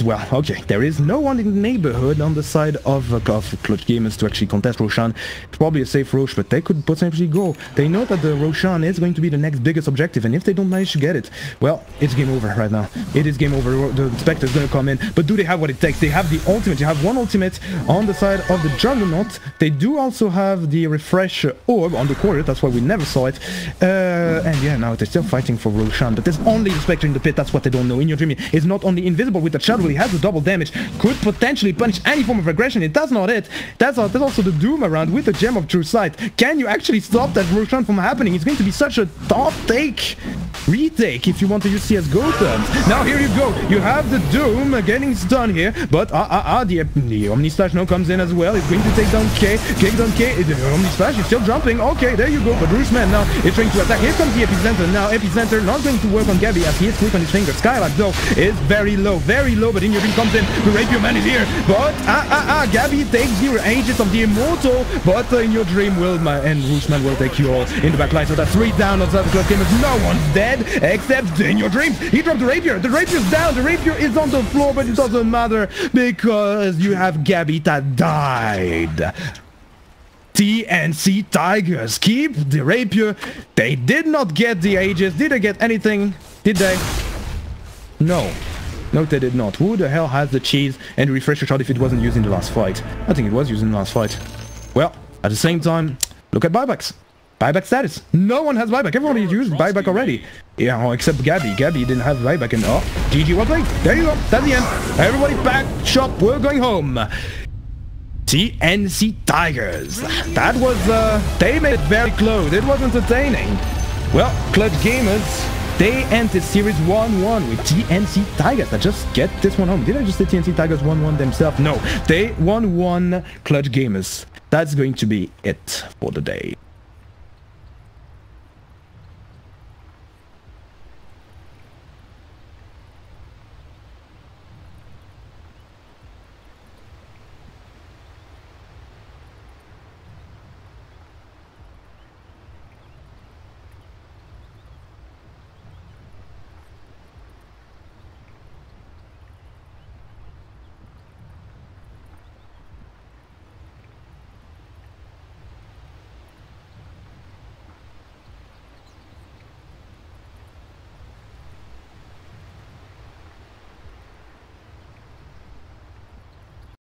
Well, okay, there is no one in the neighborhood on the side of Clutch Gamers to actually contest Roshan. It's probably a safe Roche, but they could potentially go. They know that the Roshan is going to be the next biggest objective, and if they don't manage to get it, well, it's game over right now. It is game over. The Spectre's gonna come in, but do they have what it takes? They have the ultimate. You have one ultimate on the side of the Juggernaut. They do also have the refresh orb on the quarter, that's why we never saw it. And yeah, now they're still fighting for Roshan, but there's only the Spectre in the pit. That's what they don't know. In Your Dream is not only invisible with the shadow, he has the double damage, could potentially punish any form of aggression. It does not hit. There's also the Doom around with the Gem of True Sight. Can you actually stop that Roshan from happening? It's going to be such a tough retake if you want to use CSGO terms. Now here you go. You have the Doom getting stunned here, but the Omnislash now comes in as well. It's going to take down K. Take down K. The Omnislash is still jumping. Okay, there you go. But Roosman now is trying to attack. Here comes the Epicenter. Now Epicenter not going to work on Gabby as he is quick on his finger. Skylark though is very low, but In Your Dream comes in. The Rapier Man is here, but Gabby takes the Aegis of the Immortal, but In Your Dream will and Roosman will take you all in the back line. So that's 3 down outside the Clutch Gamers. No one's dead except In Your Dream. He dropped the Rapier. The Rapier's down. The Rapier is on the floor, but it doesn't matter because you have Gabby that died. TNC Tigers keep the Rapier. They did not get the Aegis. Did they get anything? Did they? No. No, they did not. Who the hell has the cheese and the refresher shot if it wasn't used in the last fight? I think it was used in the last fight. Well, at the same time, look at buybacks. Buyback status. No one has buyback. Everybody used buyback already. Yeah, oh, except Gabby. Gabby didn't have buyback. And oh, GG, well played. There you go. That's the end. Everybody back shop. We're going home. TNC Tigers. That was, they made it very close. It was entertaining. Well, Clutch Gamers, they ended Series 1-1 with TNC Tigers. Let's just get this one home. Did I just say TNC Tigers 1-1 themselves? No, they 1-1 Clutch Gamers. That's going to be it for the day.